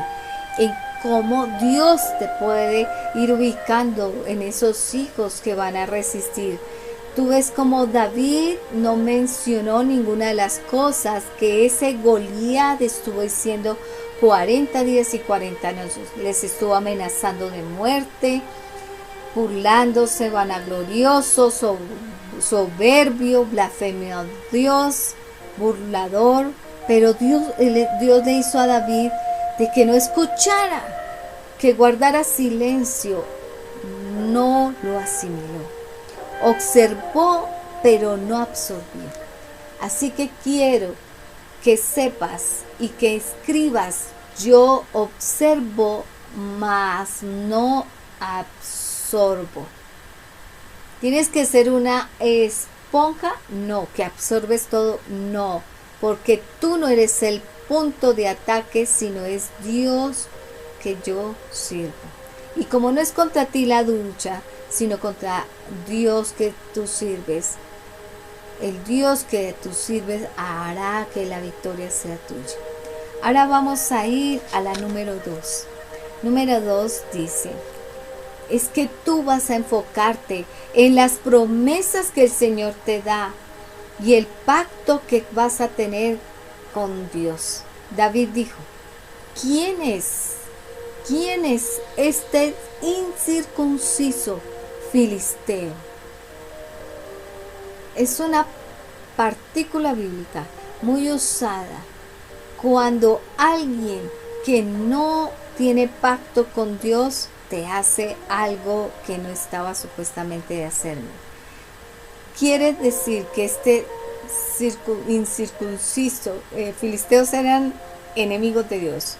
en cómo Dios te puede ir ubicando en esos hijos que van a resistir. Tú ves como David no mencionó ninguna de las cosas que ese Goliat estuvo diciendo 40 días y 40 noches. Les estuvo amenazando de muerte, burlándose, vanaglorioso, soberbio, blasfemio a Dios, burlador. Pero Dios le hizo a David de que no escuchara, que guardara silencio, no lo asimiló. Observó, pero no absorbió. Así que quiero que sepas y que escribas, yo observo, mas no absorbo. ¿Tienes que ser una esponja? No. ¿Que absorbes todo? No. Porque tú no eres el punto de ataque, sino es Dios que yo sirvo. Y como no es contra ti la lucha, sino contra Dios que tú sirves, el Dios que tú sirves hará que la victoria sea tuya. Ahora vamos a ir a la número 2. Número 2 dice, es que tú vas a enfocarte en las promesas que el Señor te da y el pacto que vas a tener con Dios. David dijo, ¿quién es este incircunciso filisteo? Es una partícula bíblica muy usada cuando alguien que no tiene pacto con Dios te hace algo que no estaba supuestamente de hacerlo. Quiere decir que este incircunciso, filisteos eran enemigos de Dios,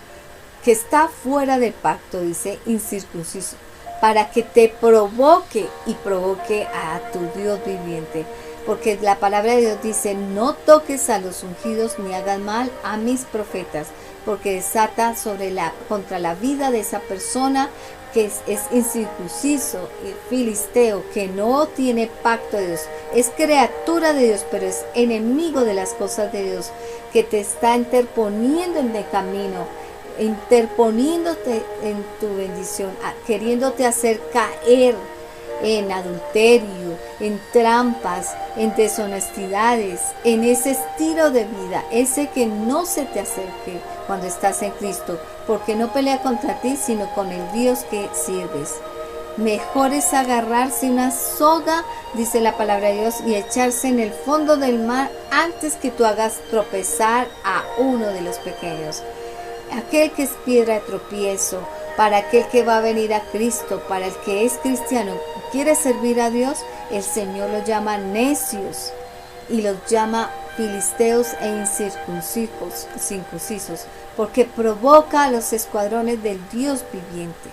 que está fuera del pacto, dice incircunciso, para que te provoque y provoque a tu Dios viviente. Porque la palabra de Dios dice, no toques a los ungidos ni hagas mal a mis profetas, porque desata contra la vida de esa persona que es incircunciso, filisteo, que no tiene pacto de Dios, es criatura de Dios, pero es enemigo de las cosas de Dios, que te está interponiendo en el camino, interponiéndote en tu bendición, queriéndote hacer caer en adulterio, en trampas, en deshonestidades, en ese estilo de vida, ese que no se te acerque cuando estás en Cristo, porque no pelea contra ti, sino con el Dios que sirves. Mejor es agarrarse una soga, dice la palabra de Dios, y echarse en el fondo del mar antes que tú hagas tropezar a uno de los pequeños. Aquel que es piedra de tropiezo, para aquel que va a venir a Cristo, para el que es cristiano, quiere servir a Dios, el Señor los llama necios y los llama filisteos e incircuncisos, porque provoca a los escuadrones del Dios viviente.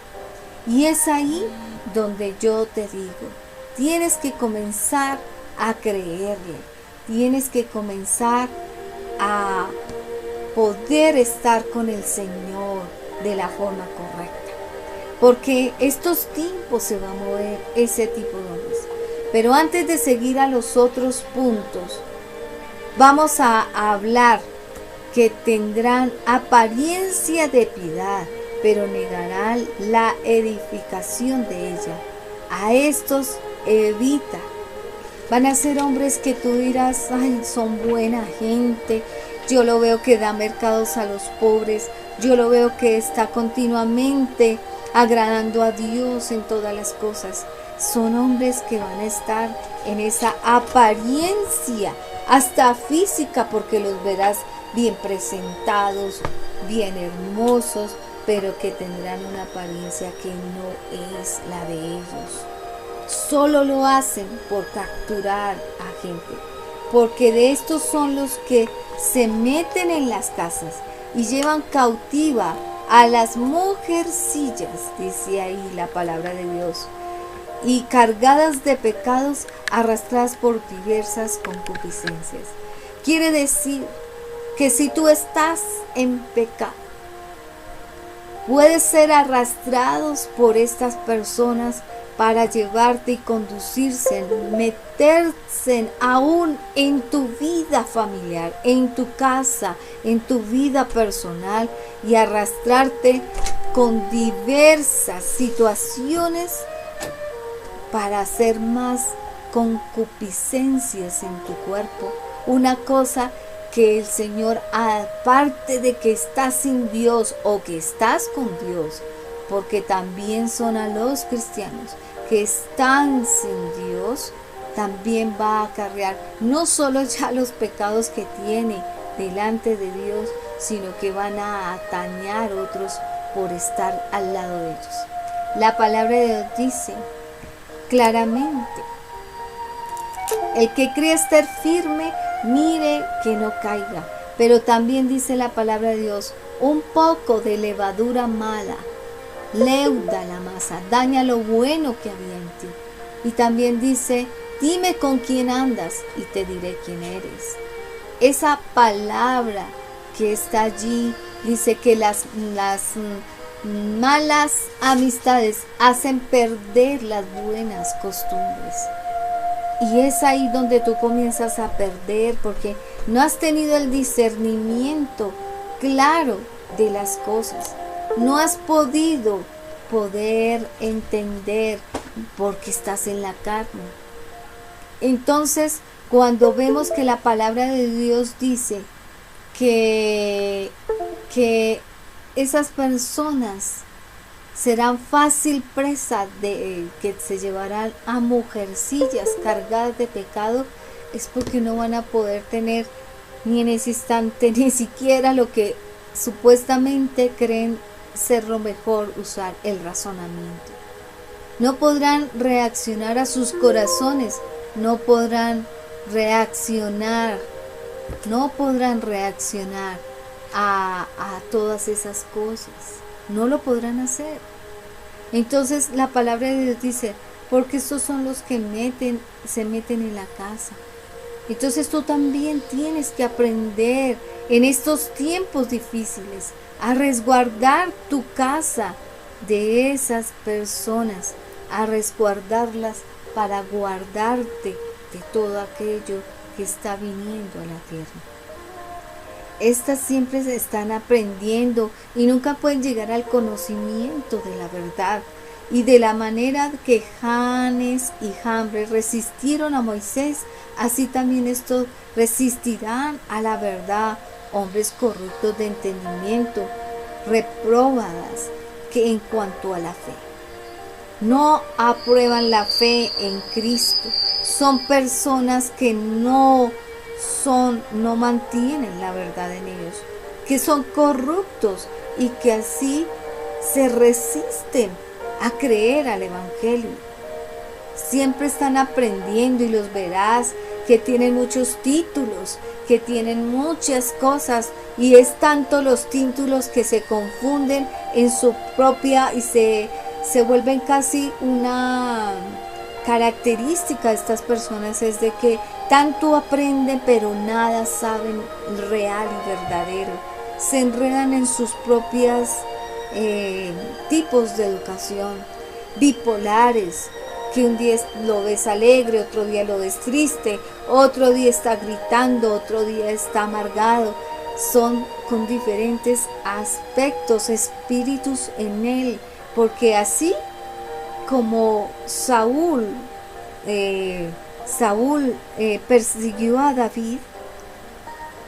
Y es ahí donde yo te digo, tienes que comenzar a creerle, tienes que comenzar a poder estar con el Señor de la forma correcta, porque estos tiempos se va a mover ese tipo de hombres. Pero antes de seguir a los otros puntos, vamos a hablar que tendrán apariencia de piedad, pero negarán la edificación de ella. A estos evita. Van a ser hombres que tú dirás, ay, son buena gente, yo lo veo que da mercados a los pobres, yo lo veo que está continuamente agradando a Dios en todas las cosas. Son hombres que van a estar en esa apariencia, hasta física, porque los verás bien presentados, bien hermosos, pero que tendrán una apariencia que no es la de ellos. Solo lo hacen por capturar a gente, porque de estos son los que se meten en las casas y llevan cautiva a las mujercillas, dice ahí la palabra de Dios, y cargadas de pecados, arrastradas por diversas concupiscencias. Quiere decir que si tú estás en pecado, puedes ser arrastrados por estas personas para llevarte y conducirse, meterse aún en tu vida familiar, en tu casa, en tu vida personal, y arrastrarte con diversas situaciones para hacer más concupiscencias en tu cuerpo. Una cosa que el Señor, aparte de que estás sin Dios o que estás con Dios, porque también son a los cristianos que están sin Dios, también va a acarrear no solo ya los pecados que tiene delante de Dios, sino que van a atañar otros por estar al lado de ellos. La palabra de Dios dice claramente, el que cree estar firme, mire que no caiga. Pero también dice la palabra de Dios, un poco de levadura mala leuda la masa, daña lo bueno que había en ti. Y también dice, dime con quién andas y te diré quién eres. Esa palabra que está allí dice que las malas amistades hacen perder las buenas costumbres. Y es ahí donde tú comienzas a perder porque no has tenido el discernimiento claro de las cosas. No has podido entender porque estás en la carne. Entonces, cuando vemos que la palabra de Dios dice que esas personas serán fácil presa de que se llevarán a mujercillas cargadas de pecado, es porque no van a poder tener ni en ese instante ni siquiera lo que supuestamente creen ser lo mejor, usar el razonamiento. No podrán reaccionar a sus corazones, no podrán reaccionar a todas esas cosas. No lo podrán hacer. Entonces la palabra de Dios dice, porque estos son los que se meten en la casa. Entonces tú también tienes que aprender en estos tiempos difíciles a resguardar tu casa de esas personas, a resguardarlas para guardarte de todo aquello que está viniendo a la tierra. Estas siempre se están aprendiendo y nunca pueden llegar al conocimiento de la verdad. Y de la manera que Janes y Jambres resistieron a Moisés, así también estos resistirán a la verdad, hombres corruptos de entendimiento, reprobadas que en cuanto a la fe. No aprueban la fe en Cristo. Son personas que no mantienen la verdad en ellos, que son corruptos y que así se resisten a creer al Evangelio. Siempre están aprendiendo y los verás que tienen muchos títulos, que tienen muchas cosas y es tanto los títulos que se confunden en su propia y se vuelven casi una característica de estas personas, es de que tanto aprenden pero nada saben real y verdadero. Se enredan en sus propias tipos de educación, bipolares, que un día lo ves alegre, otro día lo ves triste, otro día está gritando, otro día está amargado. Son con diferentes aspectos, espíritus en él, porque así como Saúl persiguió a David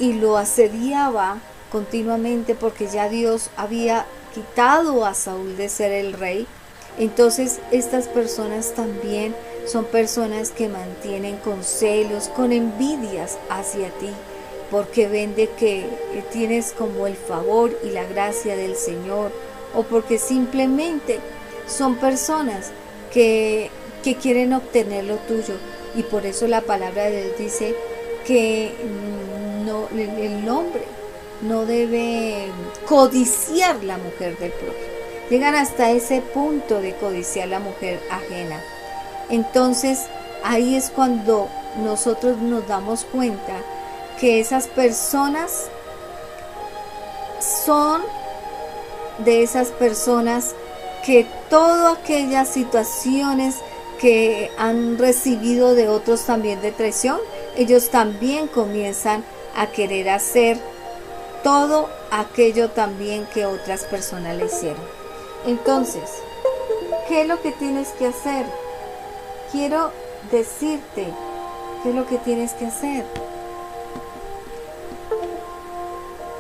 y lo asediaba continuamente porque ya Dios había quitado a Saúl de ser el rey. Entonces estas personas también son personas que mantienen con celos, con envidias hacia ti, porque ven de que tienes como el favor y la gracia del Señor, o porque simplemente son personas que quieren obtener lo tuyo. Y por eso la palabra de Dios dice que el hombre no debe codiciar la mujer del prójimo. Llegan hasta ese punto de codiciar la mujer ajena. Entonces ahí es cuando nosotros nos damos cuenta que esas personas son de esas personas que todas aquellas situaciones que han recibido de otros también de traición, ellos también comienzan a querer hacer todo aquello también que otras personas le hicieron. Entonces, ¿qué es lo que tienes que hacer? Quiero decirte qué es lo que tienes que hacer.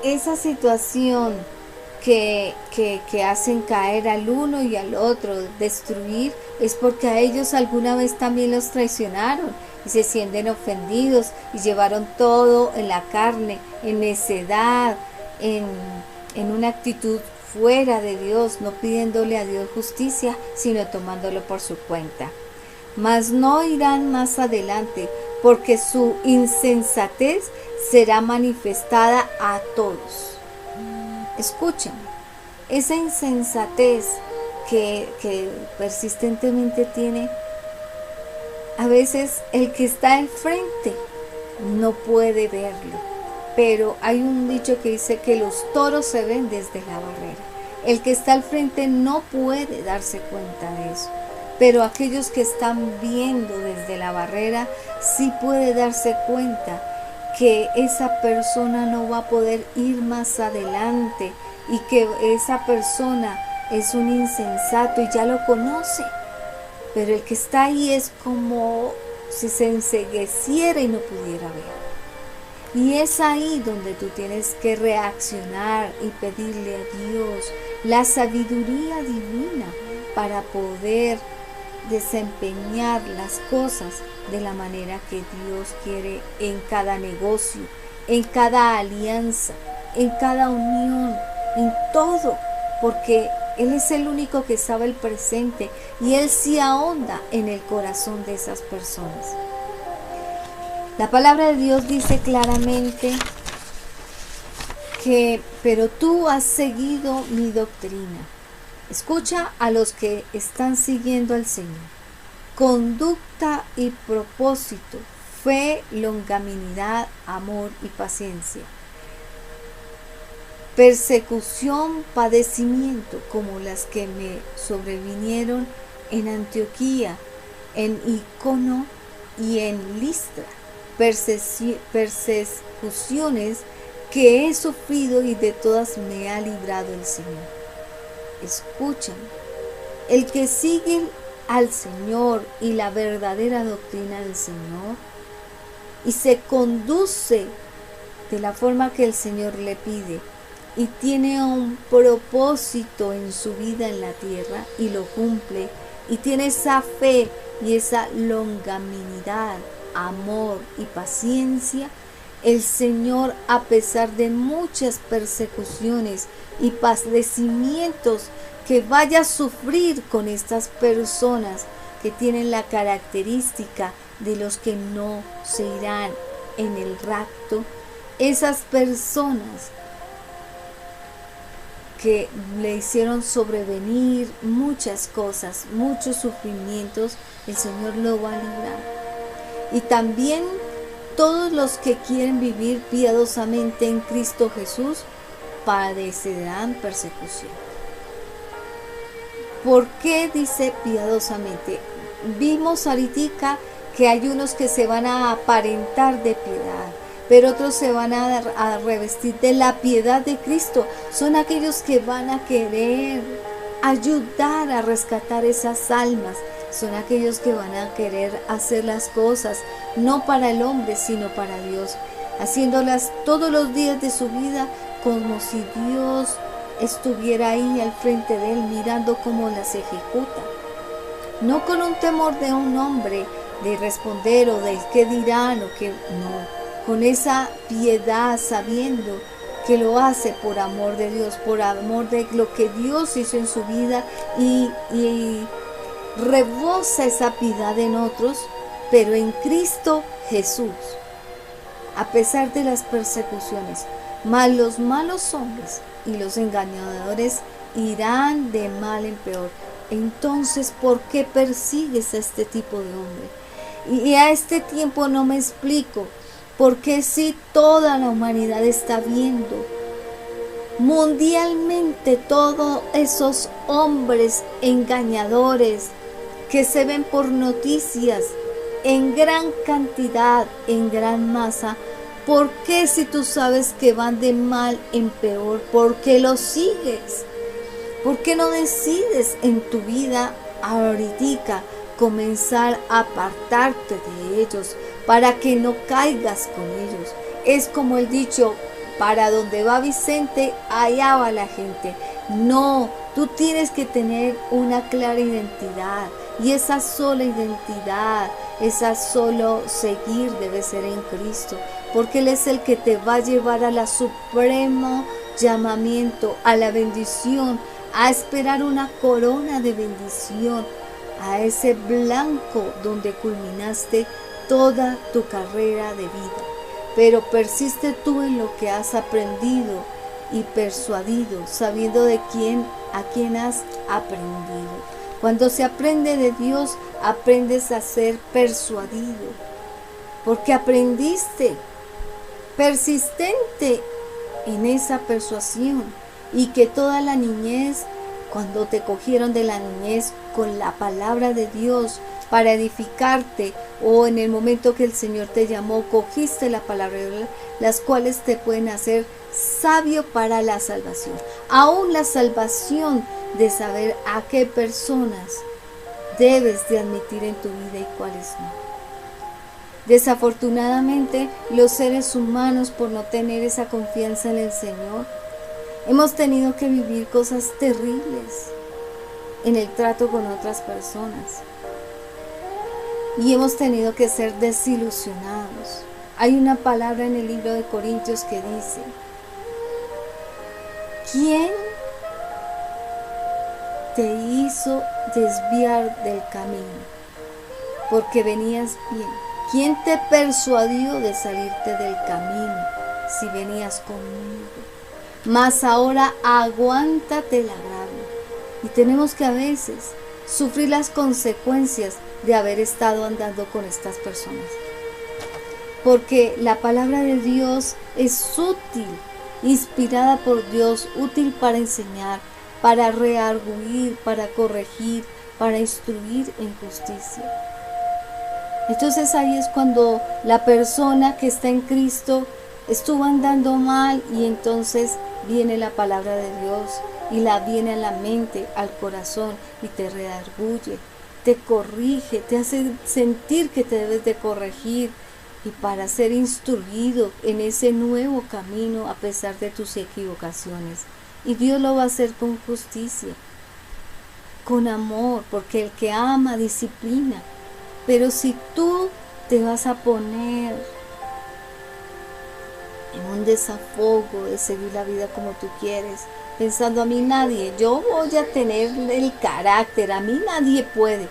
Esa situación que hacen caer al uno y al otro, destruir, es porque a ellos alguna vez también los traicionaron y se sienten ofendidos y llevaron todo en la carne, en necedad, en una actitud fuera de Dios, no pidiéndole a Dios justicia, sino tomándolo por su cuenta. Mas no irán más adelante, porque su insensatez será manifestada a todos. Escuchen, esa insensatez que persistentemente tiene, A veces el que está al frente no puede verlo, pero hay un dicho que dice que los toros se ven desde la barrera. El que está al frente no puede darse cuenta de eso, pero aquellos que están viendo desde la barrera sí puede darse cuenta que esa persona no va a poder ir más adelante y que esa persona es un insensato y ya lo conoce. Pero el que está ahí es como si se encegueciera y no pudiera ver. Y es ahí donde tú tienes que reaccionar y pedirle a Dios la sabiduría divina para poder desempeñar las cosas de la manera que Dios quiere en cada negocio, en cada alianza, en cada unión, en todo, porque Él es el único que sabe el presente y Él sí ahonda en el corazón de esas personas. La palabra de Dios dice claramente que, pero tú has seguido mi doctrina. Escucha a los que están siguiendo al Señor. Conducta y propósito, fe, longanimidad, amor y paciencia. Persecución, padecimiento, como las que me sobrevinieron en Antioquía, en Iconio y en Listra. Persecuciones que he sufrido y de todas me ha librado el Señor. Escuchen, el que sigue al Señor y la verdadera doctrina del Señor y se conduce de la forma que el Señor le pide y tiene un propósito en su vida en la tierra y lo cumple y tiene esa fe y esa longanimidad, amor y paciencia, el Señor, a pesar de muchas persecuciones y padecimientos que vaya a sufrir con estas personas que tienen la característica de los que no se irán en el rapto, esas personas que le hicieron sobrevenir muchas cosas, muchos sufrimientos, el Señor lo va a librar. Y también todos los que quieren vivir piadosamente en Cristo Jesús padecerán persecución. ¿Por qué dice piadosamente? Vimos ahorita que hay unos que se van a aparentar de piedad, pero otros se van a revestir de la piedad de Cristo. Son aquellos que van a querer ayudar a rescatar esas almas. Son aquellos que van a querer hacer las cosas no para el hombre, sino para Dios, haciéndolas todos los días de su vida como si Dios estuviera ahí al frente de él, mirando cómo las ejecuta. No con un temor de un hombre, de responder o de qué dirán o qué no, con esa piedad, sabiendo que lo hace por amor de Dios, por amor de lo que Dios hizo en su vida y rebosa esa piedad en otros, pero en Cristo Jesús, a pesar de las persecuciones. Mas los malos hombres y los engañadores irán de mal en peor. Entonces, ¿por qué persigues a este tipo de hombre? Y a este tiempo no me explico, porque si toda la humanidad está viendo mundialmente todos esos hombres engañadores que se ven por noticias en gran cantidad, en gran masa, ¿por qué si tú sabes que van de mal en peor? ¿Por qué los sigues? ¿Por qué no decides en tu vida ahorita comenzar a apartarte de ellos para que no caigas con ellos? Es como el dicho, para donde va Vicente, allá va la gente. No, tú tienes que tener una clara identidad y esa sola identidad, esa solo seguir debe ser en Cristo, porque Él es el que te va a llevar a la supremo llamamiento, a la bendición, a esperar una corona de bendición, a ese blanco donde culminaste toda tu carrera de vida. Pero persiste tú en lo que has aprendido y persuadido, sabiendo de a quién has aprendido. Cuando se aprende de Dios, aprendes a ser persuadido, porque aprendiste persistente en esa persuasión, y que toda la niñez, cuando te cogieron de la niñez con la palabra de Dios para edificarte, o en el momento que el Señor te llamó, cogiste la palabra de Dios, las cuales te pueden hacer sabio para la salvación. Aún la salvación de saber a qué personas debes de admitir en tu vida y cuáles no. Desafortunadamente, los seres humanos, por no tener esa confianza en el Señor, hemos tenido que vivir cosas terribles en el trato con otras personas. Y hemos tenido que ser desilusionados. Hay una palabra en el libro de Corintios que dice: ¿quién te hizo desviar del camino? Porque venías bien. ¿Quién te persuadió de salirte del camino si venías conmigo? Mas ahora aguántate el agravio. Y tenemos que a veces sufrir las consecuencias de haber estado andando con estas personas. Porque la palabra de Dios es útil, inspirada por Dios, útil para enseñar, para redarguir, para corregir, para instruir en justicia. Entonces ahí es cuando la persona que está en Cristo estuvo andando mal, y entonces viene la palabra de Dios y la viene a la mente, al corazón, y te redarguye, te corrige, te hace sentir que te debes de corregir, y para ser instruido en ese nuevo camino a pesar de tus equivocaciones. Y Dios lo va a hacer con justicia, con amor, porque el que ama disciplina. Pero si tú te vas a poner en un desafogo de seguir la vida como tú quieres, pensando, a mí nadie, yo voy a tener el carácter, a mí nadie puede.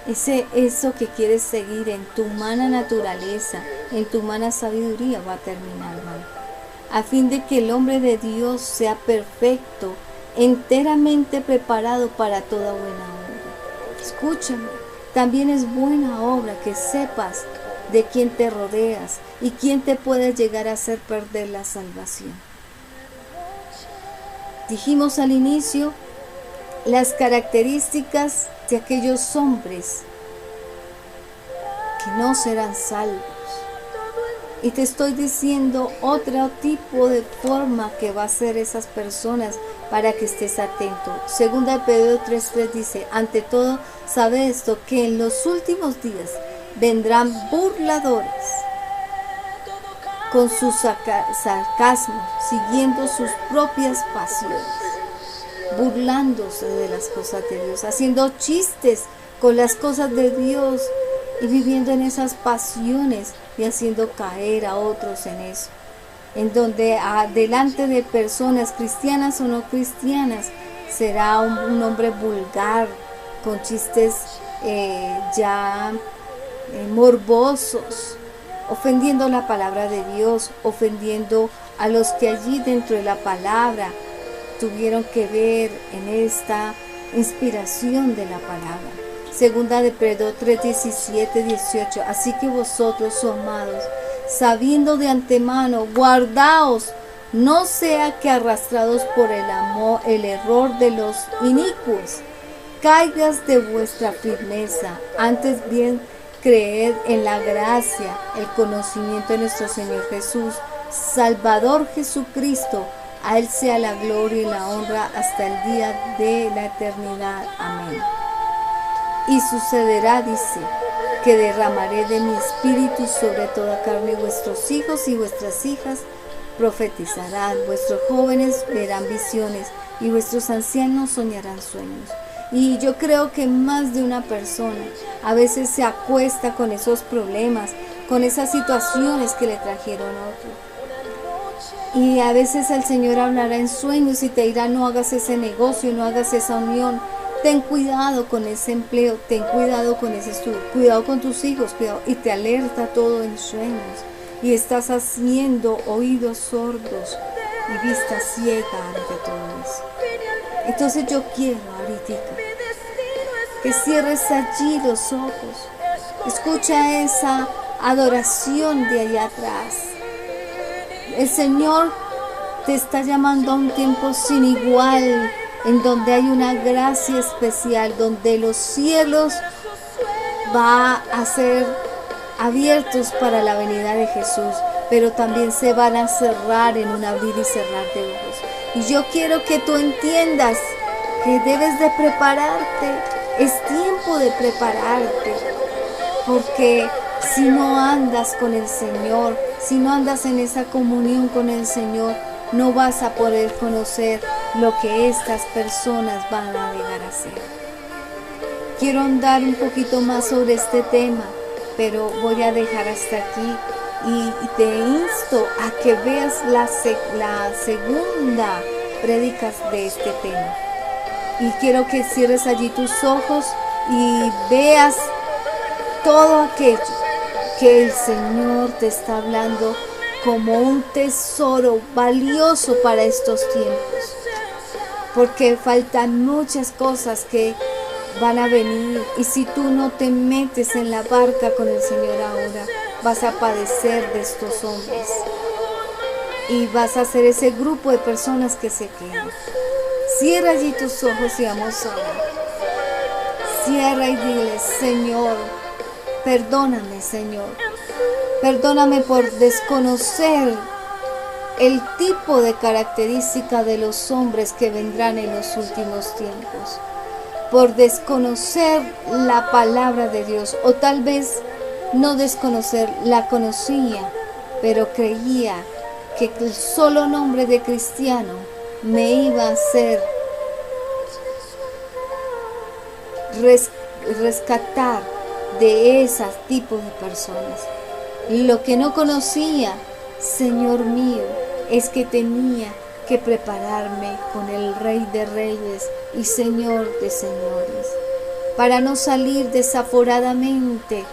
Eso que quieres seguir en tu humana naturaleza, en tu humana sabiduría, va a terminar mal. A fin de que el hombre de Dios sea perfecto, enteramente preparado para toda buena obra. Escúchame, también es buena obra que sepas de quién te rodeas y quién te puede llegar a hacer perder la salvación. Dijimos al inicio las características de aquellos hombres que no serán salvos. Y te estoy diciendo otro tipo de forma que va a ser esas personas para que estés atento. Segunda de Pedro 3:3 dice: ante todo, sabe esto, que en los últimos días vendrán burladores con sus sarcasmos, siguiendo sus propias pasiones, burlándose de las cosas de Dios, haciendo chistes con las cosas de Dios y viviendo en esas pasiones y haciendo caer a otros en eso. En donde delante de personas cristianas o no cristianas será un hombre vulgar, con chistes morbosos, ofendiendo la palabra de Dios, ofendiendo a los que allí dentro de la palabra tuvieron que ver en esta inspiración de la palabra. Segunda de Pedro 3:17-18. Así que vosotros, oh amados, sabiendo de antemano, guardaos, no sea que arrastrados por el error de los inicuos, caigas de vuestra firmeza. Antes bien, creed en la gracia, el conocimiento de nuestro Señor Jesús, Salvador Jesucristo. A Él sea la gloria y la honra hasta el día de la eternidad. Amén. Y sucederá, dice, que derramaré de mi espíritu sobre toda carne, vuestros hijos y vuestras hijas profetizarán, vuestros jóvenes verán visiones y vuestros ancianos soñarán sueños. Y yo creo que más de una persona a veces se acuesta con esos problemas, con esas situaciones que le trajeron a otro. Y a veces el Señor hablará en sueños y te dirá: no hagas ese negocio, no hagas esa unión. Ten cuidado con ese empleo, ten cuidado con ese estudio, cuidado con tus hijos, cuidado, y te alerta todo en sueños. Y estás haciendo oídos sordos y vista ciega ante todo eso. Entonces yo quiero ahorita que cierres allí los ojos. Escucha esa adoración de allá atrás. El Señor te está llamando a un tiempo sin igual, en donde hay una gracia especial, donde los cielos va a ser abiertos para la venida de Jesús, pero también se van a cerrar en un abrir y cerrar de ojos. Y yo quiero que tú entiendas que debes de prepararte. Es tiempo de prepararte, porque si no andas con el Señor, si no andas en esa comunión con el Señor, no vas a poder conocer lo que estas personas van a llegar a ser. Quiero ahondar un poquito más sobre este tema, pero voy a dejar hasta aquí y te insto a que veas la segunda prédica de este tema. Y quiero que cierres allí tus ojos y veas todo aquello que el Señor te está hablando como un tesoro valioso para estos tiempos. Porque faltan muchas cosas que van a venir, y si tú no te metes en la barca con el Señor ahora, vas a padecer de estos hombres y vas a ser ese grupo de personas que se quedan. Cierra allí tus ojos y vamos a orar. Cierra y dile: Señor, perdóname, Señor. Perdóname por desconocer el tipo de característica de los hombres que vendrán en los últimos tiempos. Por desconocer la palabra de Dios, o tal vez no desconocer, la conocía, pero creía que el solo nombre de cristiano me iba a hacer rescatar de ese tipo de personas. Lo que no conocía, Señor mío, es que tenía que prepararme con el Rey de Reyes y Señor de Señores, para no salir desaforadamente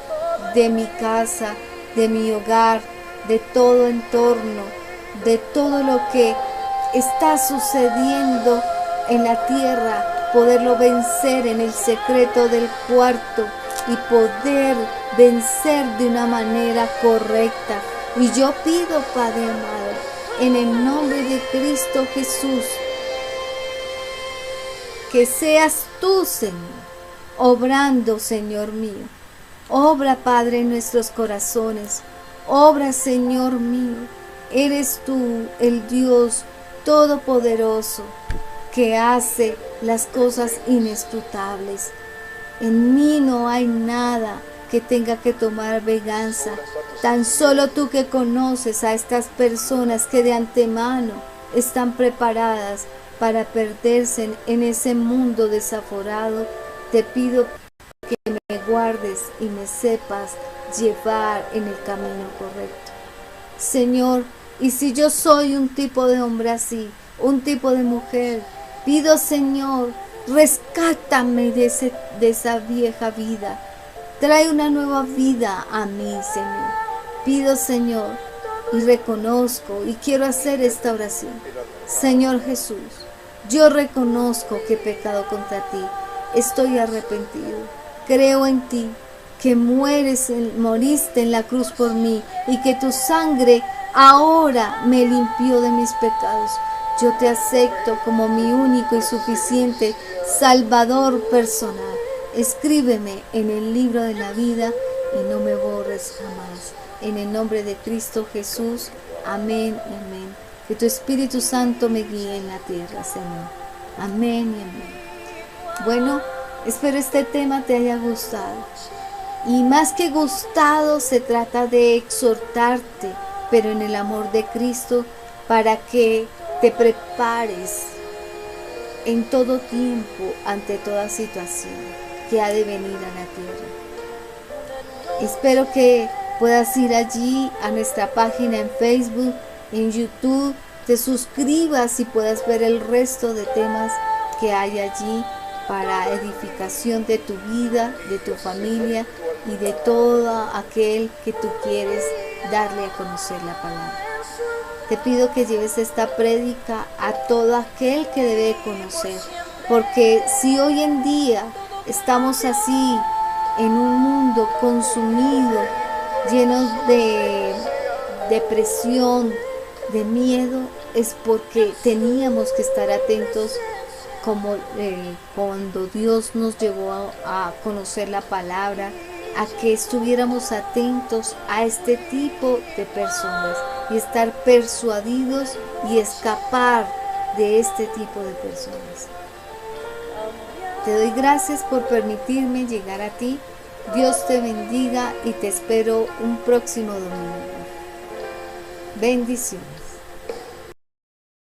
de mi casa, de mi hogar, de todo entorno, de todo lo que está sucediendo en la tierra, poderlo vencer en el secreto del cuarto y poder vencer de una manera correcta. Y yo pido, Padre amado, en el nombre de Cristo Jesús, que seas tú, Señor, obrando, Señor mío. Obra, Padre, en nuestros corazones. Obra, Señor mío. Eres tú el Dios todopoderoso que hace las cosas inescrutables. En mí no hay nada que tenga que tomar venganza. Tan solo tú que conoces a estas personas que de antemano están preparadas para perderse en ese mundo desaforado, te pido que me guardes y me sepas llevar en el camino correcto. Señor, y si yo soy un tipo de hombre así, un tipo de mujer, pido, Señor, rescátame de esa vieja vida. Trae una nueva vida a mí, Señor. Pido, Señor, y reconozco y quiero hacer esta oración. Señor Jesús, yo reconozco que he pecado contra ti. Estoy arrepentido. Creo en ti, que moriste en la cruz por mí y que tu sangre ahora me limpió de mis pecados. Yo te acepto como mi único y suficiente Salvador personal. Escríbeme en el libro de la vida y no me borres jamás. En el nombre de Cristo Jesús. Amén y amén. Que tu Espíritu Santo me guíe en la tierra, Señor. Amén y amén. Bueno, espero este tema te haya gustado. Y más que gustado, se trata de exhortarte, pero en el amor de Cristo, para que te prepares en todo tiempo ante toda situación que ha de venir a la tierra. Espero que puedas ir allí a nuestra página en Facebook, en YouTube, te suscribas y puedas ver el resto de temas que hay allí para edificación de tu vida, de tu familia y de todo aquel que tú quieres darle a conocer la palabra. Te pido que lleves esta prédica a todo aquel que debe conocer, porque si hoy en día estamos así en un mundo consumido, lleno de depresión, de miedo, es porque teníamos que estar atentos como cuando Dios nos llevó a conocer la palabra, a que estuviéramos atentos a este tipo de personas y estar persuadidos y escapar de este tipo de personas. Te doy gracias por permitirme llegar a ti. Dios te bendiga y te espero un próximo domingo. Bendiciones.